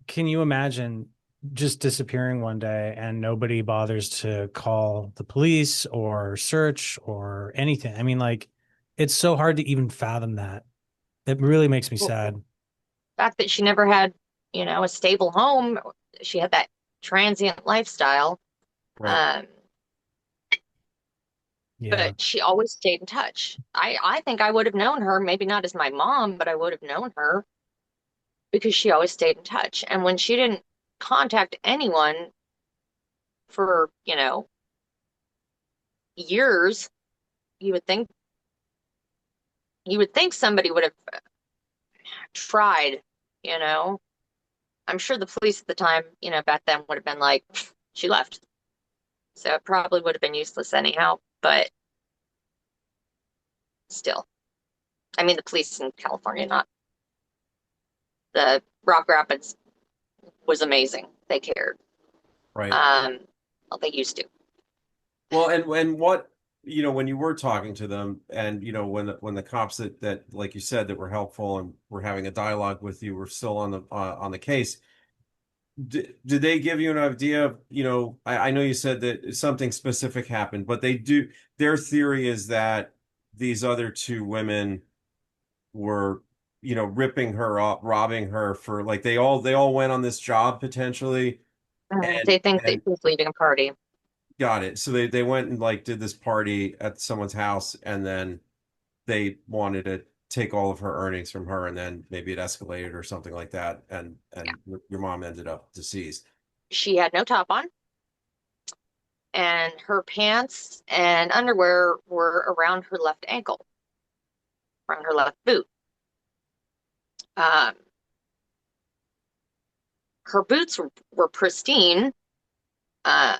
can you imagine just disappearing one day and nobody bothers to call the police or search or anything? I mean, like, it's so hard to even fathom that. It really makes me Well, sad. the fact that she never had, a stable home, she had that transient lifestyle. Right. Um, Yeah. but she always stayed in touch. I think I would have known her, maybe not as my mom, but I would have known her because she always stayed in touch. And when she didn't contact anyone for, years, you would think somebody would have tried, you know. I'm sure the police at the time, back then would have been like, she left. So it probably would have been useless anyhow, but still. I mean, the police in California, not the Rock Rapids, was amazing. They cared. Right. Um, well, they used to. Well, and what, when you were talking to them and, when the cops that, like you said, that were helpful and were having a dialogue with you were still on the case, did they give you an idea of, I know you said that something specific happened, but their theory is that these other two women were, ripping her up, robbing her for like they all went on this job potentially They think that and she was leaving a party. got it. So they went and like did this party at someone's house and then they wanted to take all of her earnings from her and then maybe it escalated or something like that and your mom ended up deceased. She had no top on, and her pants and underwear were around her left ankle, around her left boot. Um, her boots were pristine. Um,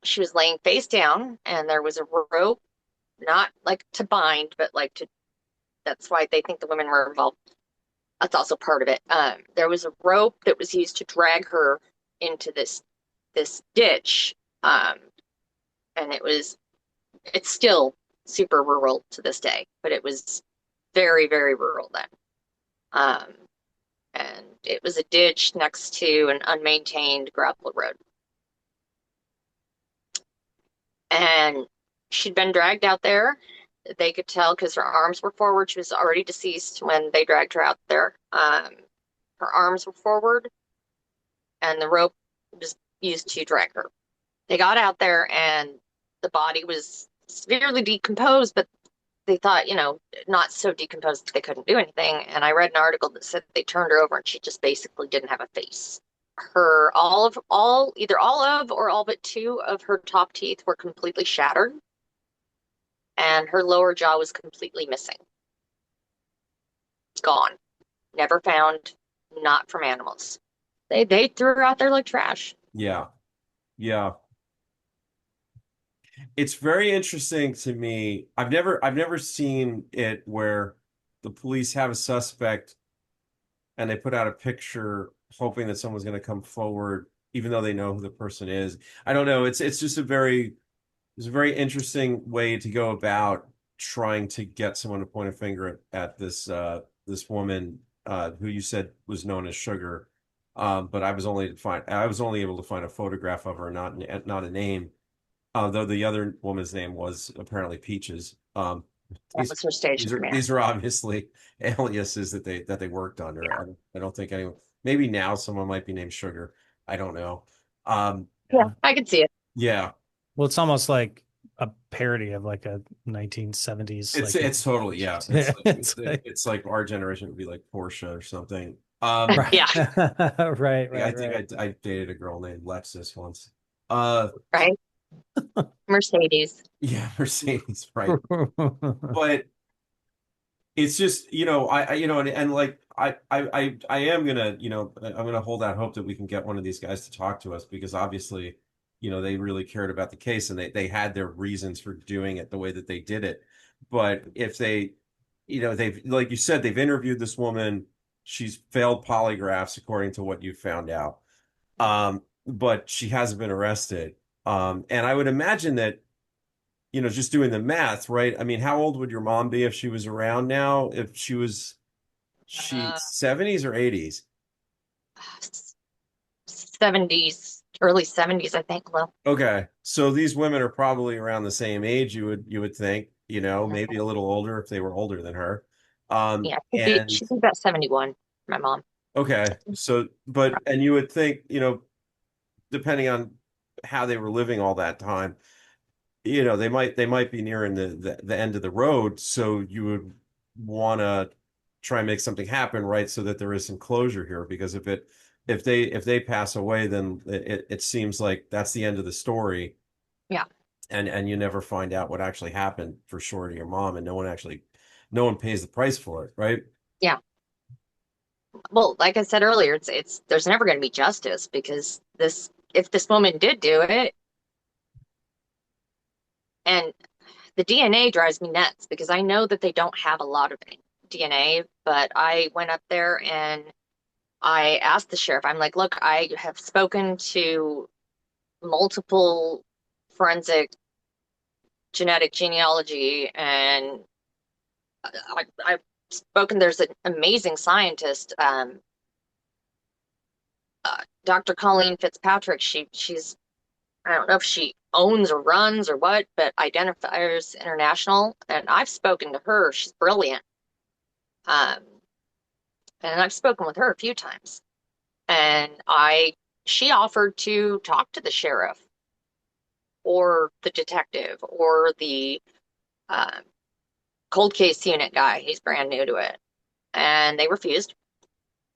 she was laying face down, and there was a rope, not like to bind, but like to. That's why they think the women were involved. That's also part of it. There was a rope that was used to drag her into this ditch, and it's still super rural to this day, but it was very, very rural then. Um, and it was a ditch next to an unmaintained gravel road. And she'd been dragged out there. They could tell because her arms were forward. She was already deceased when they dragged her out there. Her arms were forward, and the rope was used to drag her. They got out there, and the body was severely decomposed, but they thought, not so decomposed that they couldn't do anything. And I read an article that said they turned her over and she just basically didn't have a face. Her either all of or all but two of her top teeth were completely shattered, and her lower jaw was completely missing. Gone. never found, not from animals. They threw her out there like trash. Yeah. Yeah. It's very interesting to me. I've never seen it where the police have a suspect and they put out a picture hoping that someone's going to come forward, even though they know who the person is. I don't know. It's just it's a very interesting way to go about trying to get someone to point a finger at this this woman who you said was known as Sugar. But I was only able to find a photograph of her, not a name. Though the other woman's name was apparently Peaches. That These was her station command. these are obviously aliases that they worked under. Yeah. I don't think anyone. Maybe now someone might be named Sugar. I don't know. Yeah, I could see it. Yeah, Well, it's almost like a parody of like a 1970s. it's totally yeah. It's like our generation would be like Porsche or something. right. Yeah. right, I right, think right. I dated a girl named Lexus once. Right? Mercedes. Yeah, Mercedes, right? But it's just, and like I am gonna, I'm gonna hold out hope that we can get one of these guys to talk to us because obviously, they really cared about the case and they had their reasons for doing it the way that they did it. But if they, they've, like you said, they've interviewed this woman, she's failed polygraphs according to what you found out. But she hasn't been arrested. And I would imagine that just doing the math, right? I mean, how old would your mom be if she was around now? If she Uh, 70s or 80s? 70s, early 70s, I think. Well, Okay. So these women are probably around the same age, you would think, maybe a little older if they were older than her. yeah, And she'd be about 71, my mom. okay. So, and you would think, depending on how they were living all that time, they might be nearing the end of the road, so you would want to try and make something happen, right? So that there is some closure here, because if they pass away, then it seems like that's the end of the story, Yeah. and you never find out what actually happened for sure to your mom, and no one pays the price for it, right? Yeah. Well, like I said earlier, it's there's never going to be justice because if this woman did do it, and the DNA drives me nuts because I know that they don't have a lot of DNA, but I went up there and I asked the sheriff, I'm like, look, I have spoken to multiple forensic genetic genealogy, and I've spoken. There's an amazing scientist, Dr. Colleen Fitzpatrick. She's I don't know if she owns or runs or what, but Identifiers International, and I've spoken to her. She's brilliant, um, and I've spoken with her a few times, and she offered to talk to the sheriff or the detective or the um, cold case unit guy. He's brand new to it. And they refused.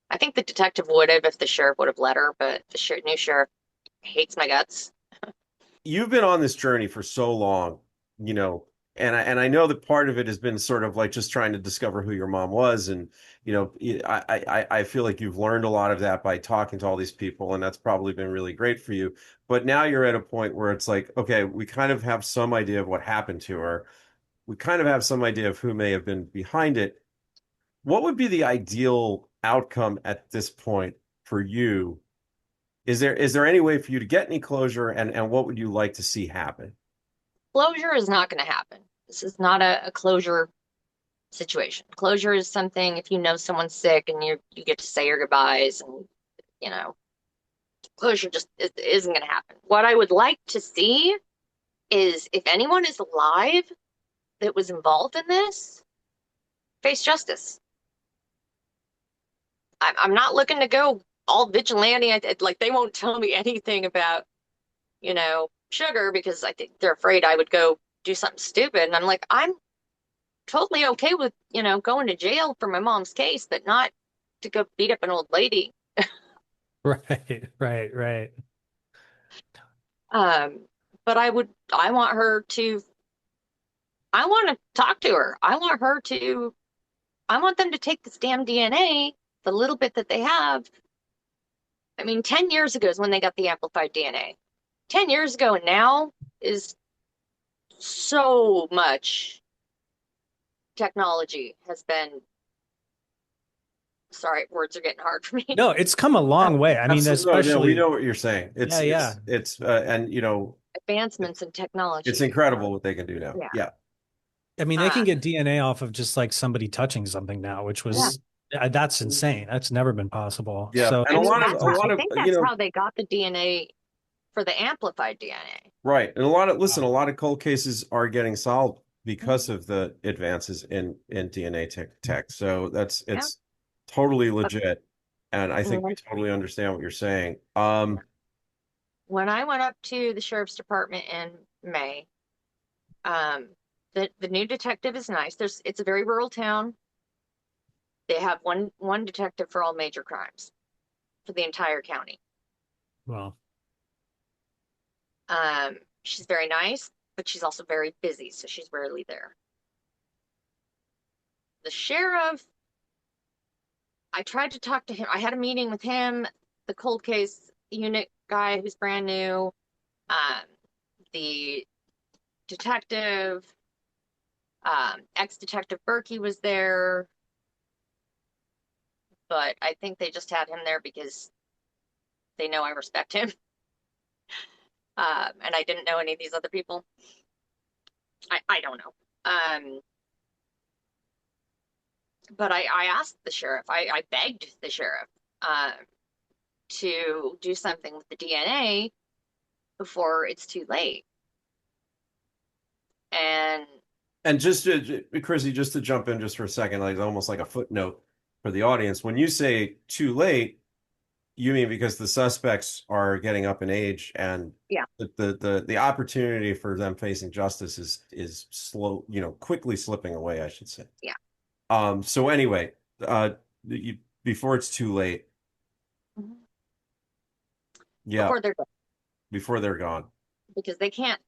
I think the detective would have if the sheriff would have let her, but the new sheriff hates my guts. You've been on this journey for so long, and I know that part of it has been sort of like just trying to discover who your mom was, and I feel like you've learned a lot of that by talking to all these people, and that's probably been really great for you. But now you're at a point where it's like, okay, we kind of have some idea of what happened to her. We kind of have some idea of who may have been behind it. What would be the ideal outcome at this point for you? Is there any way for you to get any closure, and what would you like to see happen? Closure is not going to happen. This is not a closure situation. Closure is something if you know someone's sick and you get to say your goodbyes, and you know, closure just isn't going to happen. What I would like to see is if anyone is alive that was involved in this, face justice. I'm not looking to go all vigilante. Like they won't tell me anything about, Sugar because I think they're afraid I would go do something stupid. And I'm like, I'm totally okay with, going to jail for my mom's case, but not to go beat up an old lady. Right, right, right. Um, but I want to talk to her. I want them to take this damn DNA the little bit that they have, I mean, 10 years ago is when they got the amplified DNA. 10 years ago and now is so much technology has been, sorry, words are getting hard for me. No, it's come a long way. I mean, Absolutely. No, we especially, know what you're saying. yeah. And you know, Advancements in technology. it's incredible what they can do now. Yeah. Yeah. I mean, they can get DNA off of just like somebody touching something now, which was that's insane. That's never been possible. Yeah. So And I think that's how they got the DNA for the amplified DNA. Right. And a lot of cold cases are getting solved because of the advances in DNA tech. So it's totally legit. And I think we totally understand what you're saying. When I went up to the sheriff's department in May, the new detective is nice. It's a very rural town. They have one detective for all major crimes for the entire county. Well, she's very nice, but she's also very busy, so she's rarely there. The sheriff, I tried to talk to him. I had a meeting with him, the cold case unit guy who's brand new, the detective, ex-detective Berkey was there, but I think they just had him there because they know I respect him. And I didn't know any of these other people. I don't know. But I asked the sheriff, I begged the sheriff to do something with the DNA before it's too late. And just Krissi, just to jump in just for a second, like almost like a footnote for the audience. When you say too late, you mean because the suspects are getting up in age and the opportunity for them facing justice is slow, quickly slipping away, I should say. Yeah. So anyway, before it's too late. Yeah. Before they're gone. Because they can't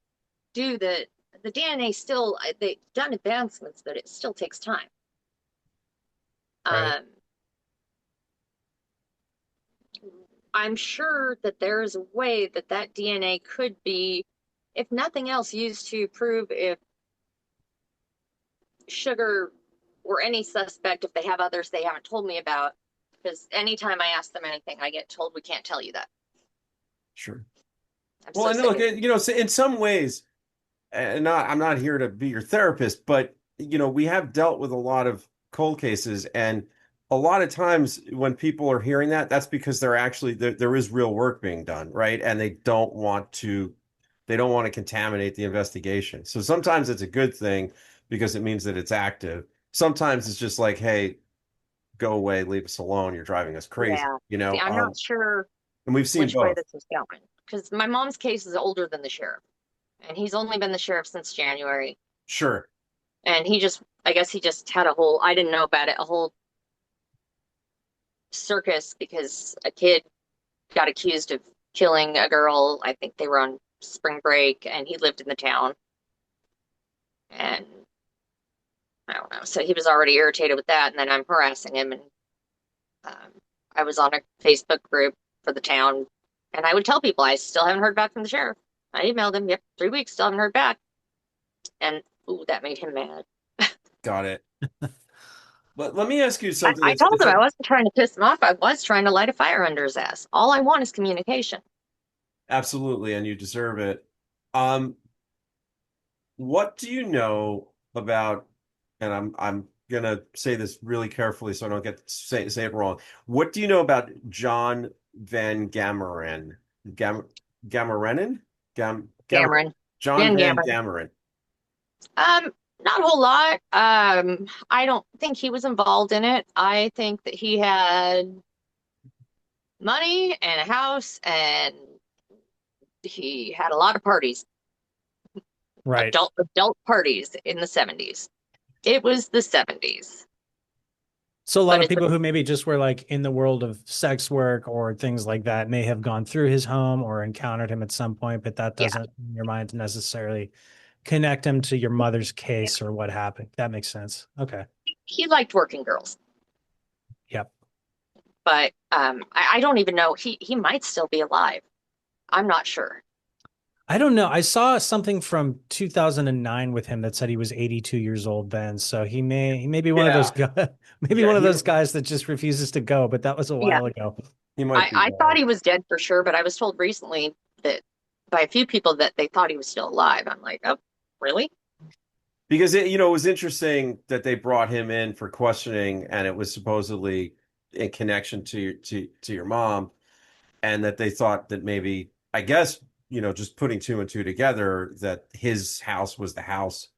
do the DNA still, they've done advancements, but it still takes time. Right. I'm sure that there is a way that DNA could be, if nothing else, used to prove if Sugar or any suspect, if they have others they haven't told me about, because anytime I ask them anything, I get told we can't tell you that. Sure. Well, and look, in some ways, and I'm not here to be your therapist, but we have dealt with a lot of cold cases, and a lot of times when people are hearing that, that's because they're actually there is real work being done, right? And they don't want to contaminate the investigation. So sometimes it's a good thing because it means that it's active. Sometimes it's just like, hey, go away, leave us alone. You're driving us crazy. See, I'm not sure. And we've seen which both. way this is going, because my mom's case is older than the sheriff, and he's only been the sheriff since January. Sure. And I guess he just had I didn't know about it, a whole circus because a kid got accused of killing a girl. I think they were on spring break, and he lived in the town. And I don't know. So he was already irritated with that, and then I'm harassing him. And I was on a Facebook group for the town, and I would tell people I still haven't heard back from the sheriff. I emailed him, 3 weeks, still haven't heard back. And that made him mad. Got it. But let me ask you something. I told him I wasn't trying to piss him off. I was trying to light a fire under his ass. All I want is communication. Absolutely, and you deserve it. What do you know about, and I'm gonna say this really carefully so I don't say it wrong. What do you know about John Van Gameren? Gammeren? Cameron. John Van Gameren. Not a whole lot. I don't think he was involved in it. I think that he had money and a house, and he had a lot of parties. Right. Adult parties in the 70s. It was the 70s. So a lot of people who maybe just were like in the world of sex work or things like that may have gone through his home or encountered him at some point, but that doesn't in your mind necessarily connect him to your mother's case or what happened. That makes sense. Okay. He liked working girls. Yep. But I don't even know. He might still be alive. I'm not sure. I don't know. I saw something from 2009 with him that said he was 82 years old then. So he may be one of those Yeah. guys, maybe Yeah, one of those guys that just refuses to go, but that was a Yeah, while ago. he might be I thought right. he was dead for sure, but I was told recently that by a few people that they thought he was still alive. I'm like, oh, really? Because it was interesting that they brought him in for questioning, and it was supposedly in connection to your mom, and that they thought that maybe, I guess, just putting two and two together, that his house was the house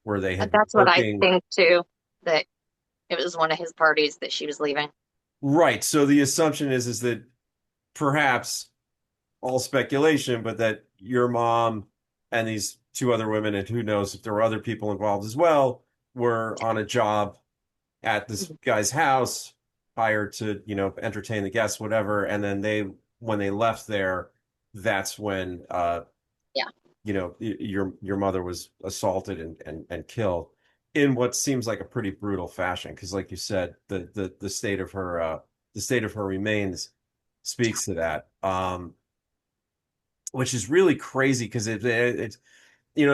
where they had been That's what I working. think too, that it was one of his parties that she was leaving. Right. So the assumption is that perhaps, all speculation, but that your mom and these two other women, and who knows if there were other people involved as well, were on a job at this guy's house, hired to, entertain the guests, whatever. And then when they left there, that's when, Yeah. your mother was assaulted and killed in what seems like a pretty brutal fashion. Because, like you said, the state of her remains speaks to that. Which is really crazy because it's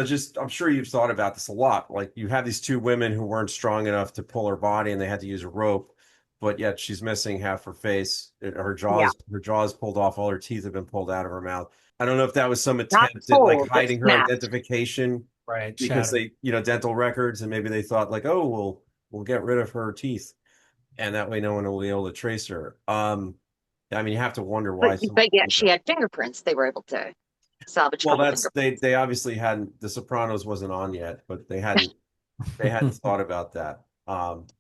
just, I'm sure you've thought about this a lot. Like, you have these two women who weren't strong enough to pull her body and they had to use a rope, but yet she's missing half her face, Yeah. her jaws pulled off, all her teeth have been pulled out of her mouth. I don't know if that was some Not attempt at like pulled, but hiding her snapped. identification Right. because Shattered. they, dental records, and maybe they thought like, oh, we'll get rid of her teeth and that way no one will be able to trace her. I mean, you have to wonder But why someone but yet did she that. had fingerprints. They were able to salvage a Well, couple that's fingerprints. they obviously hadn't, The Sopranos wasn't on yet, but they hadn't thought about that.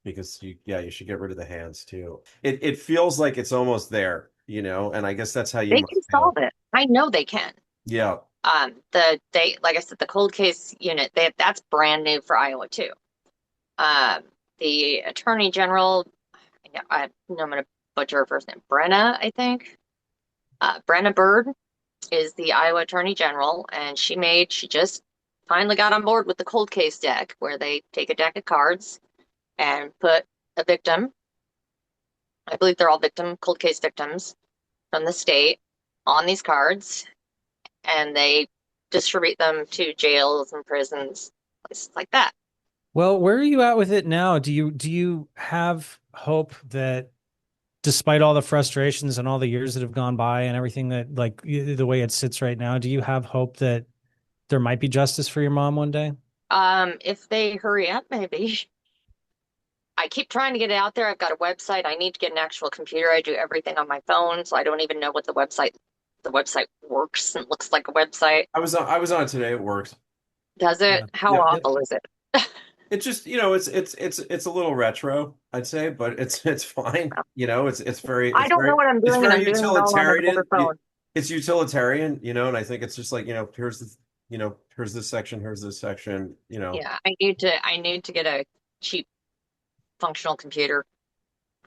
Because you should get rid of the hands too. It feels like it's almost there, and I guess that's how you They must can feel. solve it. I know they can. Yeah. Like I said, the cold case unit, that's brand new for Iowa too. Um, the Attorney General, I know I'm going to butcher her first name, Brenna, I think. Brenna Bird is the Iowa Attorney General, and she just finally got on board with the cold case deck, where they take a deck of cards and put a victim. I believe they're all cold case victims from the state on these cards, and they distribute them to jails and prisons, places like that. Well, where are you at with it now? Do you have hope that despite all the frustrations and all the years that have gone by and everything that like the way it sits right now, do you have hope that there might be justice for your mom one day? If they hurry up, maybe. I keep trying to get it out there. I've got a website. I need to get an actual computer. I do everything on my phone, so I don't even know what the website works and looks like a website. I was on today. It works. Does it? Yeah. How Yep. Yep. awful is it? It's just, it's a little retro, I'd say, but it's fine. It's very I it's don't know very what I'm it's doing, and very I'm doing it all on another utilitarian. phone. It's utilitarian, and I think it's just like, here's this section, here's this section. Yeah, I need to get a cheap functional computer.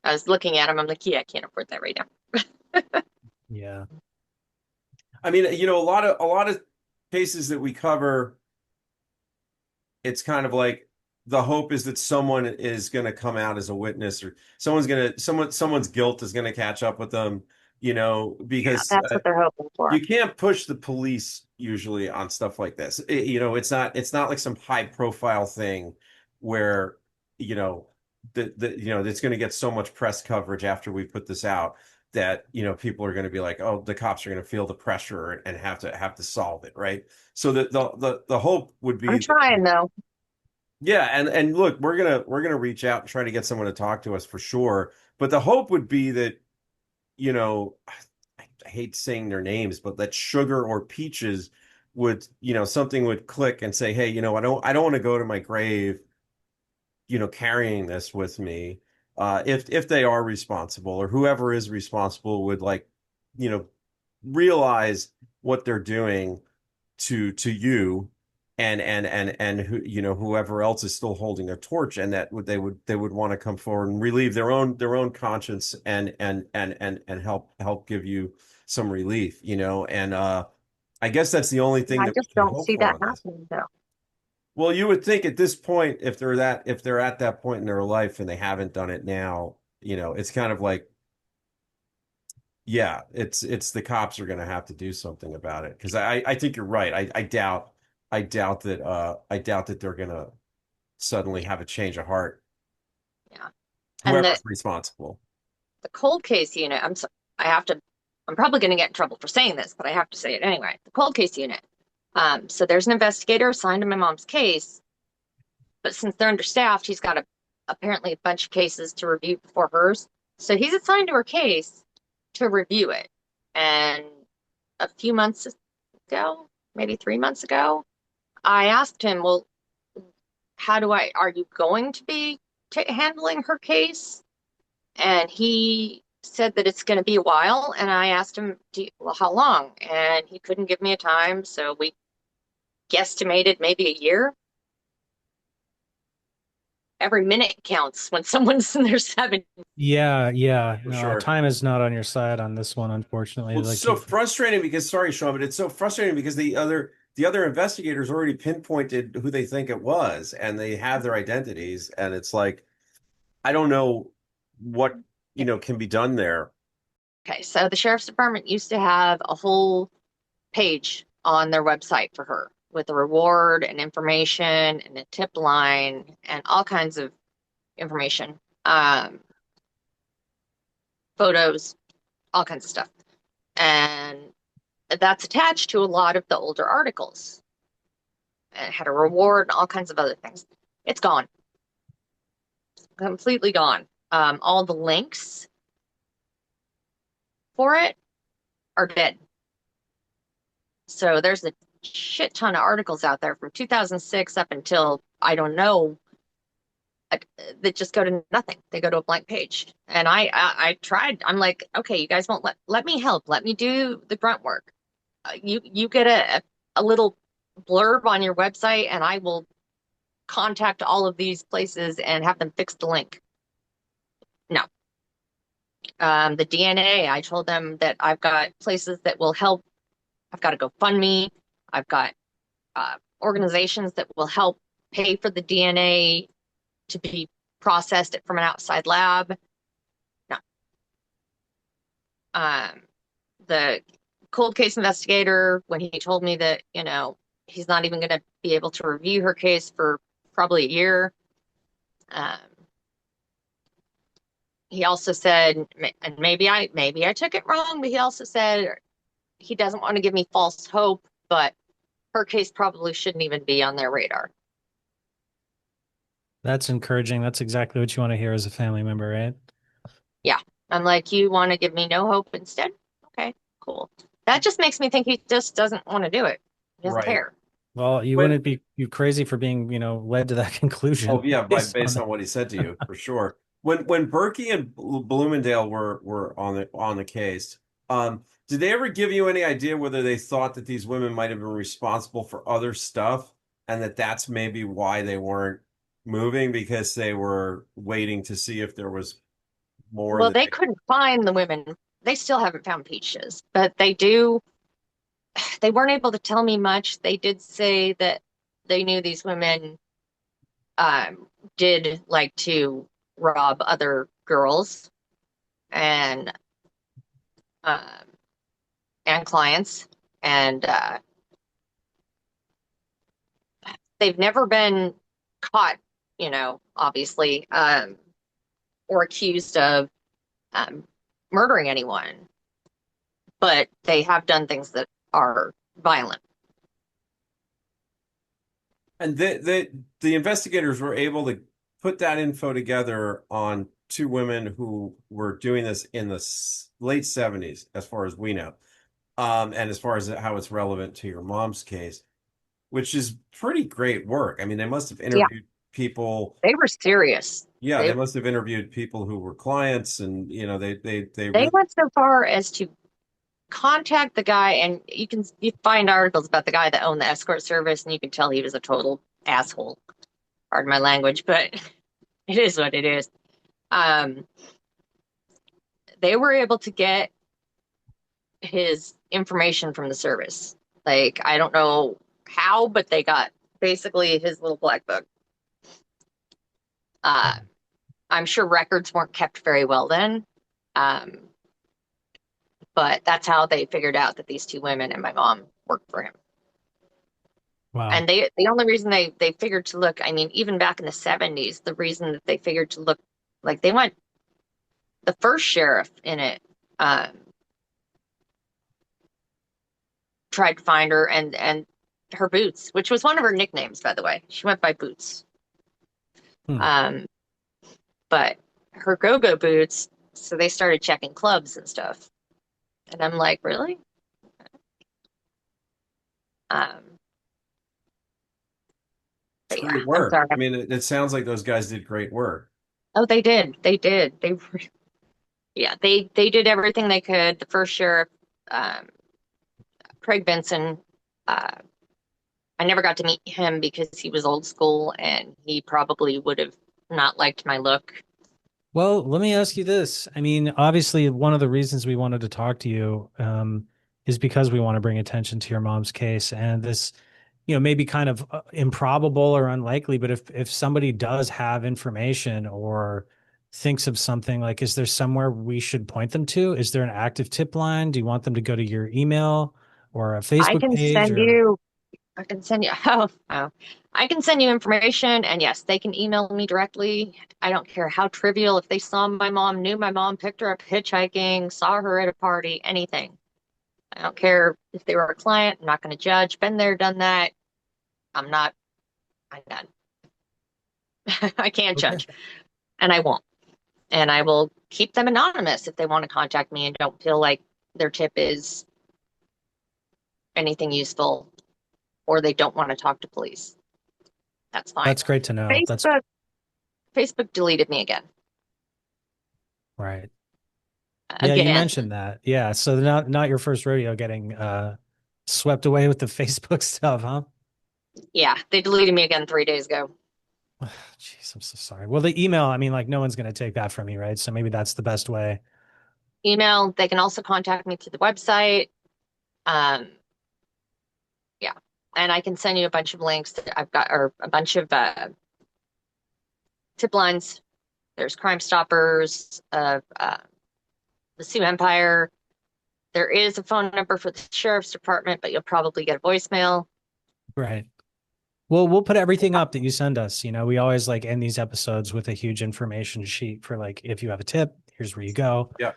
I was looking at them. I'm like, yeah, I can't afford that right now. Yeah. I mean, a lot of cases that we cover, it's kind of like the hope is that someone is going to come out as a witness, or someone's guilt is going to catch up with them, Yeah, because that's what they're hoping for. you can't push the police usually on stuff like this. It's not like some high profile thing where, you know, it's going to get so much press coverage after we put this out that, people are going to be like, oh, the cops are going to feel the pressure and have to solve it, right? So the hope would I'm be, trying though. yeah, and look, we're gonna reach out and try to get someone to talk to us for sure. But the hope would be that, I hate saying their names, but that Sugar or Peaches would, something would click and say, hey, I don't want to go to my grave, carrying this with me. If they are responsible, or whoever is responsible would, like, you know, realize what they're doing to you, and whoever else is still holding a torch, and that they would want to come forward and relieve their own conscience, and help give you some relief, and I guess that's the only thing I that we just can don't hope see for that on this. happening though. Well, you would think at this point, if they're at that point in their life and they haven't done it now, it's kind of like, Yeah, it's the cops are going to have to do something about it because I think you're right. I doubt that they're going to suddenly have a change of heart. Yeah. And Whoever's responsible. the cold case unit, I have to, I'm probably going to get in trouble for saying this, but I have to say it anyway. The cold case unit. So there's an investigator assigned to my mom's case, but since they're understaffed, he's got apparently a bunch of cases to review before hers. So he's assigned to her case to review it. And a few months ago, maybe 3 months ago, I asked him, well, are you going to be handling her case? And he said that it's going to be a while. And I asked him, well, how long? And he couldn't give me a time. So we guesstimated maybe a year. Every minute counts when someone's in their 70s. Yeah. For No, sure. time is not on your side on this one, unfortunately. Well, it's Like so you, frustrating because sorry, Sean, but it's so frustrating because the other investigators already pinpointed who they think it was, and they have their identities, and it's like I don't know what can be done there. Okay, so the sheriff's department used to have a whole page on their website for her with a reward and information and a tip line and all kinds of information, photos, all kinds of stuff. And that's attached to a lot of the older articles. And it had a reward and all kinds of other things. It's gone, completely gone. All the links for it are dead. So there's a shit ton of articles out there from 2006 up until I don't know that just go to nothing. They go to a blank page. And I tried. I'm like, okay, you guys won't let me help. Let me do the grunt work. You get a little blurb on your website, and I will contact all of these places and have them fix the link. No. The DNA, I told them that I've got places that will help. I've got a GoFundMe. I've got organizations that will help pay for the DNA to be processed from an outside lab. No. Um, the cold case investigator, when he told me that, he's not even going to be able to review her case for probably a year. He also said, and maybe I took it wrong, but he also said he doesn't want to give me false hope, but her case probably shouldn't even be on their radar. that's encouraging. That's exactly what you want to hear as a family member, right? Yeah. I'm like, you want to give me no hope instead? Okay, cool. That just makes me think he just doesn't want to do it. He doesn't Right. care. Well, you When wouldn't be you crazy for being, led to that conclusion Oh yeah, based on on what he said to you, for sure. When Berkey and Bloomingdale were on the case, did they ever give you any idea whether they thought that these women might have been responsible for other stuff, and that that's maybe why they weren't moving because they were waiting to see if there was more Well, that they they. couldn't find the women. They still haven't found Peaches, but they weren't able to tell me much. They did say that they knew these women um, did like to rob other girls and um, and clients, and they've never been caught, obviously, or accused of um, murdering anyone, but they have done things that are violent. And the investigators were able to put that info together on two women who were doing this in the late 70s, as far as we know. And as far as how it's relevant to your mom's case, which is pretty great work. I mean, they must have Yeah, interviewed people. they were serious. Yeah, they They must have interviewed people who were clients, and they they really. went so far as to contact the guy, and you find articles about the guy that owned the escort service, and you can tell he was a total asshole. Pardon my language, but it is what it is. Um, they were able to get his information from the service. Like, I don't know how, but they got basically his little black book. Uh, I'm sure records weren't kept very well then. Um, But that's how they figured out that these two women and my mom worked for him. Wow. And the only reason they figured to look, I mean, even back in the 70s, the reason that they figured to look like they went, the first sheriff in it um, tried to find her and her Boots, which was one of her nicknames, by the way. She went by Boots. Hmm. Um, but her go-go boots, so they started checking clubs and stuff. And I'm like, really? Um, It's but yeah, great I'm work. sorry. I mean, it sounds like those guys did great work. Oh, they did. They did. Yeah, they did everything they could. The first sheriff, um, Craig Benson, uh, I never got to meet him because he was old school and he probably would have not liked my look. Well, let me ask you this. I mean, obviously, one of the reasons we wanted to talk to you is because we want to bring attention to your mom's case. And this, maybe kind of improbable or unlikely, but if somebody does have information or thinks of something, like, is there somewhere we should point them to? Is there an active tip line? Do you want them to go to your email or a I Facebook can page send or? you, I can send you, oh, I can send you information. And yes, they can email me directly. I don't care how trivial. If they saw my mom, knew my mom, picked her up hitchhiking, saw her at a party, anything. I don't care if they were a client. I'm not going to judge. Been there, done that. I'm not, I'm done. I can't Okay. judge and I won't. And I will keep them anonymous if they want to contact me and don't feel like their tip is anything useful or they don't want to talk to police. That's fine. That's great to know. That's Facebook, Facebook deleted me again. right. Yeah, you Again. mentioned that. Yeah. So not your first rodeo getting swept away with the Facebook stuff, huh? Yeah, they deleted me again 3 days ago. Jeez, I'm so sorry. Well, the email, I mean, like no one's going to take that from you, right? So maybe that's the best way. Email, they can also contact me through the website. Um, yeah. And I can send you a bunch of links that I've got or a bunch of tip lines. There's Crime Stoppers, the Sioux Empire. There is a phone number for the sheriff's department, but you'll probably get a voicemail. Right. Well, we'll put everything up that you send us. We always like end these episodes with a huge information sheet for like, if you have a tip, here's where you go. Yeah.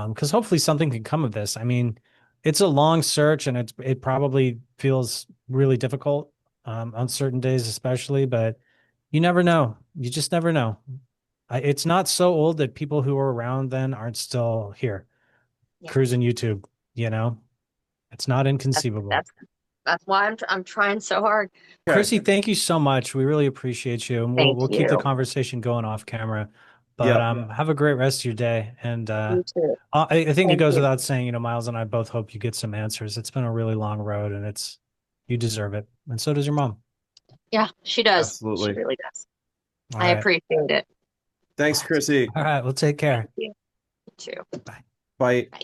Because hopefully something can come of this. I mean, it's a long search and it probably feels really difficult on certain days, especially, but you never know. You just never know. It's not so old that people who were around then aren't still here Yeah, cruising YouTube, you know? It's not that's inconceivable. that's that's why I'm trying so hard. Okay. Chrissy, thank you so much. We really appreciate you. And we'll Thank we'll keep the you. conversation going off camera. But Yeah. have a great rest of your day. And You too. I think it Thank goes you. without saying, Miles and I both hope you get some answers. It's been a really long road and you deserve it. And so does your mom. Yeah, she does. She Absolutely. really does. All I right. appreciate it. Thanks, Chrissy. All right. Well, take Thank care. you. You too. Bye. Bye. Bye.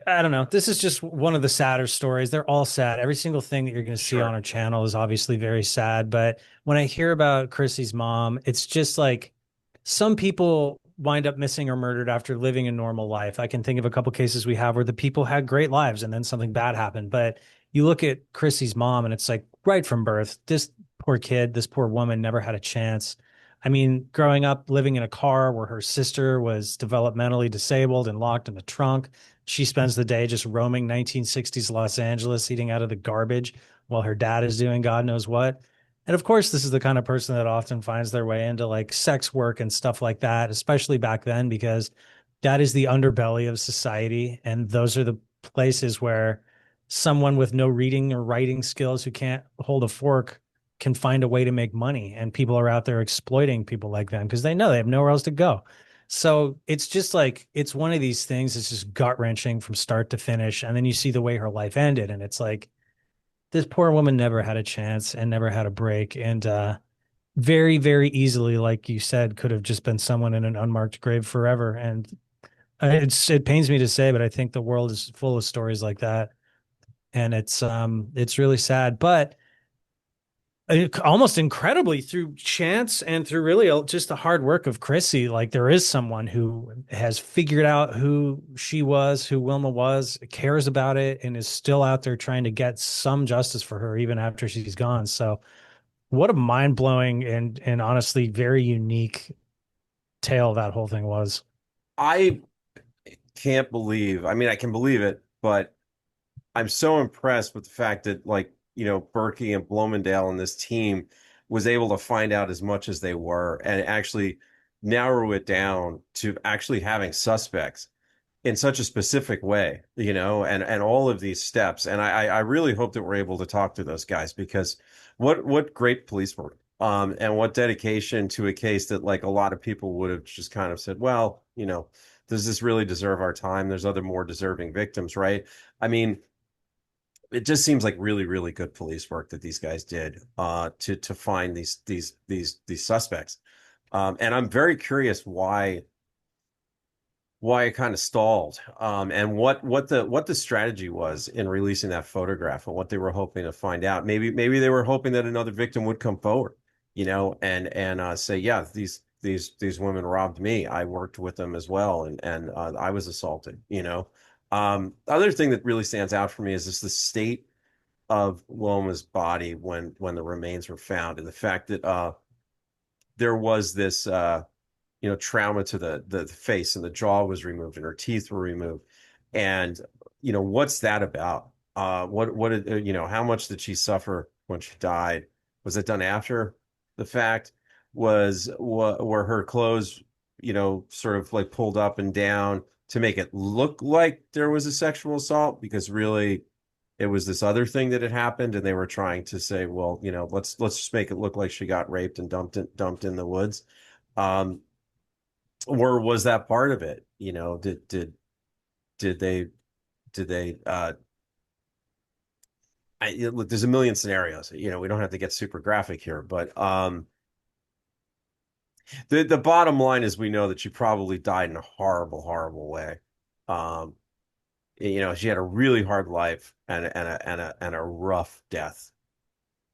I don't know. This is just one of the sadder stories. They're all sad. Every single thing that you're going to see Sure. on our channel is obviously very sad. But when I hear about Krissy's mom, it's just like some people wind up missing or murdered after living a normal life. I can think of a couple cases we have where the people had great lives and then something bad happened. But you look at Krissy's mom and it's like right from birth, this poor kid, this poor woman never had a chance. I mean, growing up living in a car where her sister was developmentally disabled and locked in the trunk, she spends the day just roaming 1960s Los Angeles, eating out of the garbage while her dad is doing God knows what. And of course, this is the kind of person that often finds their way into like sex work and stuff like that, especially back then, because that is the underbelly of society. And those are the places where someone with no reading or writing skills who can't hold a fork can find a way to make money. And people are out there exploiting people like them because they know they have nowhere else to go. So it's just like, it's one of these things that's just gut wrenching from start to finish. And then you see the way her life ended. And it's like, this poor woman never had a chance and never had a break. And very, very easily, like you said, could have just been someone in an unmarked grave forever. And it pains me to say, but I think the world is full of stories like that. And it's really sad. But almost incredibly through chance and through really just the hard work of Krissi. Like there is someone who has figured out who she was, who Wilma was, cares about it, and is still out there trying to get some justice for her even after she's gone. So what a mind blowing and honestly very unique tale that whole thing was. I can't believe, I mean, I can believe it, but I'm so impressed with the fact that, like, Berkey and Blomendale and this team was able to find out as much as they were and actually narrow it down to actually having suspects in such a specific way, and all of these steps. And I really hope that we're able to talk to those guys, because what great police work, and what dedication to a case that, like, a lot of people would have just kind of said, well, does this really deserve our time? There's other more deserving victims, right? I mean, it just seems like really, really good police work that these guys did, to find these suspects. And I'm very curious why it kind of stalled, and what the strategy was in releasing that photograph, and what they were hoping to find out. Maybe they were hoping that another victim would come forward, and say, yeah, these women robbed me. I worked with them as well, and I was assaulted. Other thing that really stands out for me is just the state of Wilma's body when the remains were found, and the fact that there was this trauma to the face, and the jaw was removed and her teeth were removed. And what's that about? How much did she suffer when she died? Was it done after the fact? Were her clothes sort of like pulled up and down to make it look like there was a sexual assault, because really it was this other thing that had happened, and they were trying to say, well, let's just make it look like she got raped and dumped in the woods. um or was that part of it? Did they did they look, there's a million scenarios. We don't have to get super graphic here, but the bottom line is, we know that she probably died in a horrible, horrible way. um she had a really hard life, and a rough death.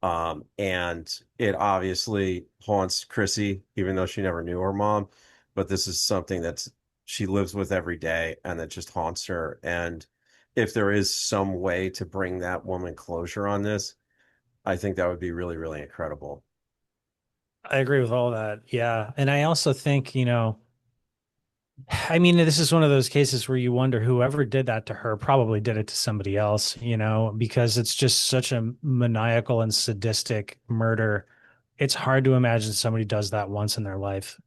And it obviously haunts Krissi, even though she never knew her mom. But this is something she lives with every day, and that just haunts her. And if there is some way to bring that woman closure on this, I think that would be really, really incredible. I agree with all that. Yeah. And I also think, I mean, this is one of those cases where you wonder whoever did that to her probably did it to somebody else, because it's just such a maniacal and sadistic murder. It's hard to imagine somebody does that once in their life.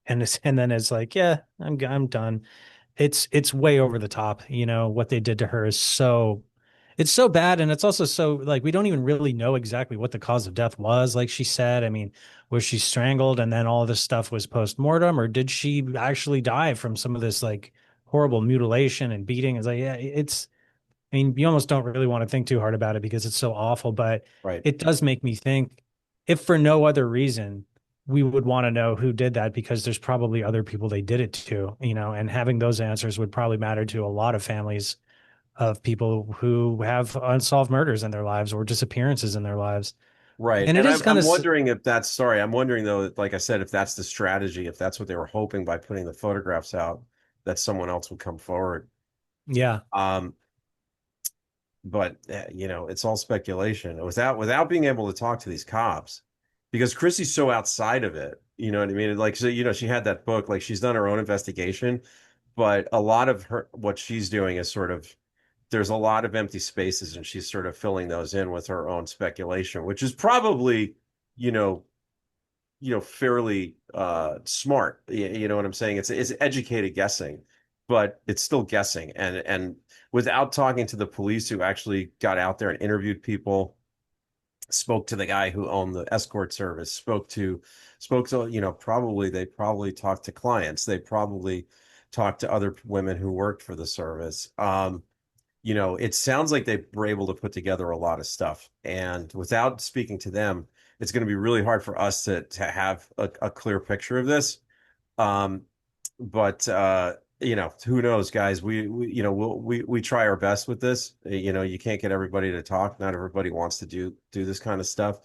And then it's like, yeah, I'm done. It's way over the top. What they did to her is it's so bad, and it's also so, like, we don't even really know exactly what the cause of death was. Like she said, I mean, was she strangled and then all this stuff was post-mortem, or did she actually die from some of this like horrible mutilation and beating? It's like, yeah, I mean, you almost don't really want to think too hard about it because it's so awful, but Right. it does make me think, if for no other reason, we would want to know who did that, because there's probably other people they did it to, and having those answers would probably matter to a lot of families of people who have unsolved murders in their lives or disappearances in their lives. Right. And it And is I'm kind I'm of, wondering if that's sorry, I'm wondering though, like I said, if that's the strategy, if that's what they were hoping by putting the photographs out, that someone else would come forward. yeah, Um, but it's all speculation without being able to talk to these cops, because Krissi's so outside of it. You know what I mean? Like, so, she had that book, like, she's done her own investigation, but a lot of what she's doing is sort of, there's a lot of empty spaces, and she's sort of filling those in with her own speculation, which is probably, you know, fairly smart. You know what I'm saying? It's educated guessing, but it's still guessing. And without talking to the police who actually got out there and interviewed people, spoke to the guy who owned the escort service, spoke to probably, they probably talked to clients, they probably talked to other women who worked for the service. It sounds like they were able to put together a lot of stuff. And without speaking to them, it's going to be really hard for us to have a clear picture of this. Um, but who knows, guys? We try our best with this. You can't get everybody to talk. Not everybody wants to do this kind of stuff.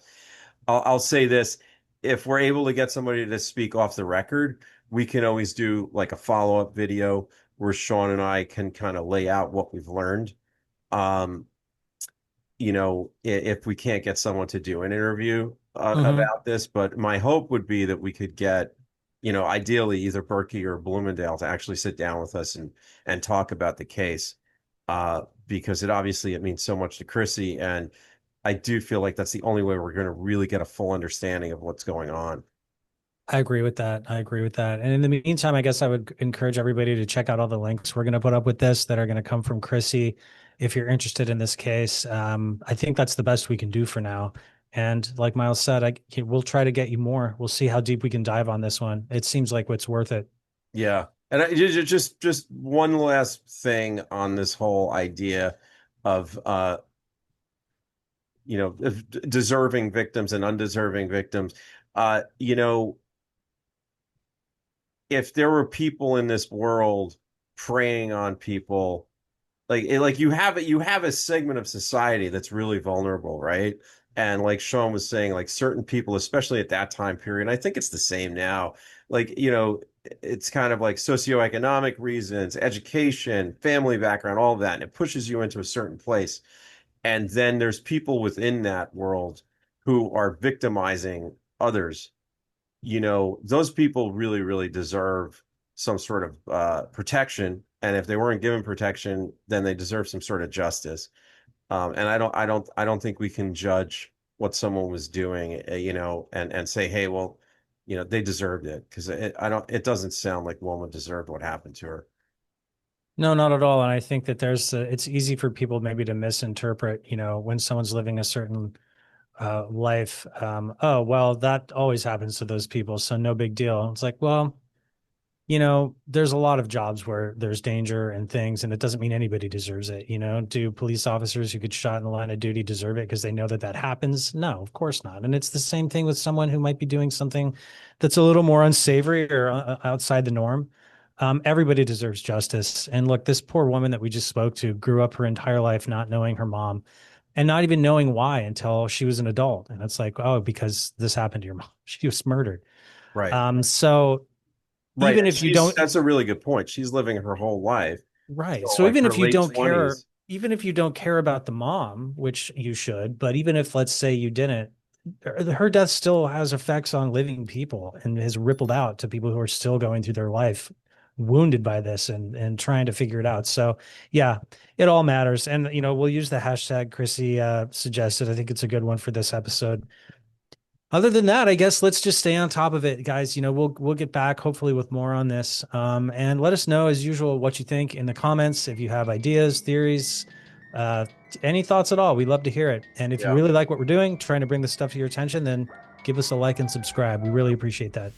I'll say this. If we're able to get somebody to speak off the record, we can always do like a follow-up video where Sean and I can kind of lay out what we've learned. Um, if we can't get someone to do an interview Hmm. about this, but my hope would be that we could get, ideally either Berkey or Bloomingdale to actually sit down with us and talk about the case, because it means so much to Krissi, and I do feel like that's the only way we're going to really get a full understanding of what's going on. I agree with that. I agree with that. And in the meantime, I guess I would encourage everybody to check out all the links we're going to put up with this that are going to come from Krissi. If you're interested in this case, I think that's the best we can do for now. And like Miles said, we'll try to get you more. We'll see how deep we can dive on this one. It seems like it's worth it. Yeah. And just one last thing on this whole idea of deserving victims and undeserving victims. Uh, you know, if there were people in this world preying on people, like you have a segment of society that's really vulnerable, right? And like Sean was saying, like certain people, especially at that time period, I think it's the same now. Like, it's kind of like socioeconomic reasons, education, family background, all of that, and it pushes you into a certain place. And then there's people within that world who are victimizing others. Those people really, really deserve some sort of protection. And if they weren't given protection, then they deserve some sort of justice. And I don't think we can judge what someone was doing, and say, hey, well, they deserved it, because it doesn't sound like Wilma deserved what happened to her. No, not at all. And I think that it's easy for people maybe to misinterpret, when someone's living a certain life. Oh, well, that always happens to those people. So no big deal. It's like, well, there's a lot of jobs where there's danger and things, and it doesn't mean anybody deserves it. Do police officers who get shot in the line of duty deserve it because they know that that happens? No, of course not. And it's the same thing with someone who might be doing something that's a little more unsavory or outside the norm. Everybody deserves justice. And look, this poor woman that we just spoke to grew up her entire life not knowing her mom and not even knowing why until she was an adult. And it's like, oh, because this happened to your mom. She was murdered. Right. So Right. even And if you don't, that's a really good point. She's living her whole life. right. So So like even her if you late don't care, 20s. even if you don't care about the mom, which you should, but even if, let's say, you didn't, her death still has effects on living people and has rippled out to people who are still going through their life wounded by this and trying to figure it out. So yeah, it all matters. And we'll use the hashtag Krissi suggested. I think it's a good one for this episode. Other than that, I guess let's just stay on top of it, guys. We'll get back hopefully with more on this. And let us know as usual what you think in the comments. If you have ideas, theories, uh, any thoughts at all, we'd love to hear it. And if you Yeah. really like what we're doing, trying to bring this stuff to your attention, then give us a like and subscribe. We really appreciate that.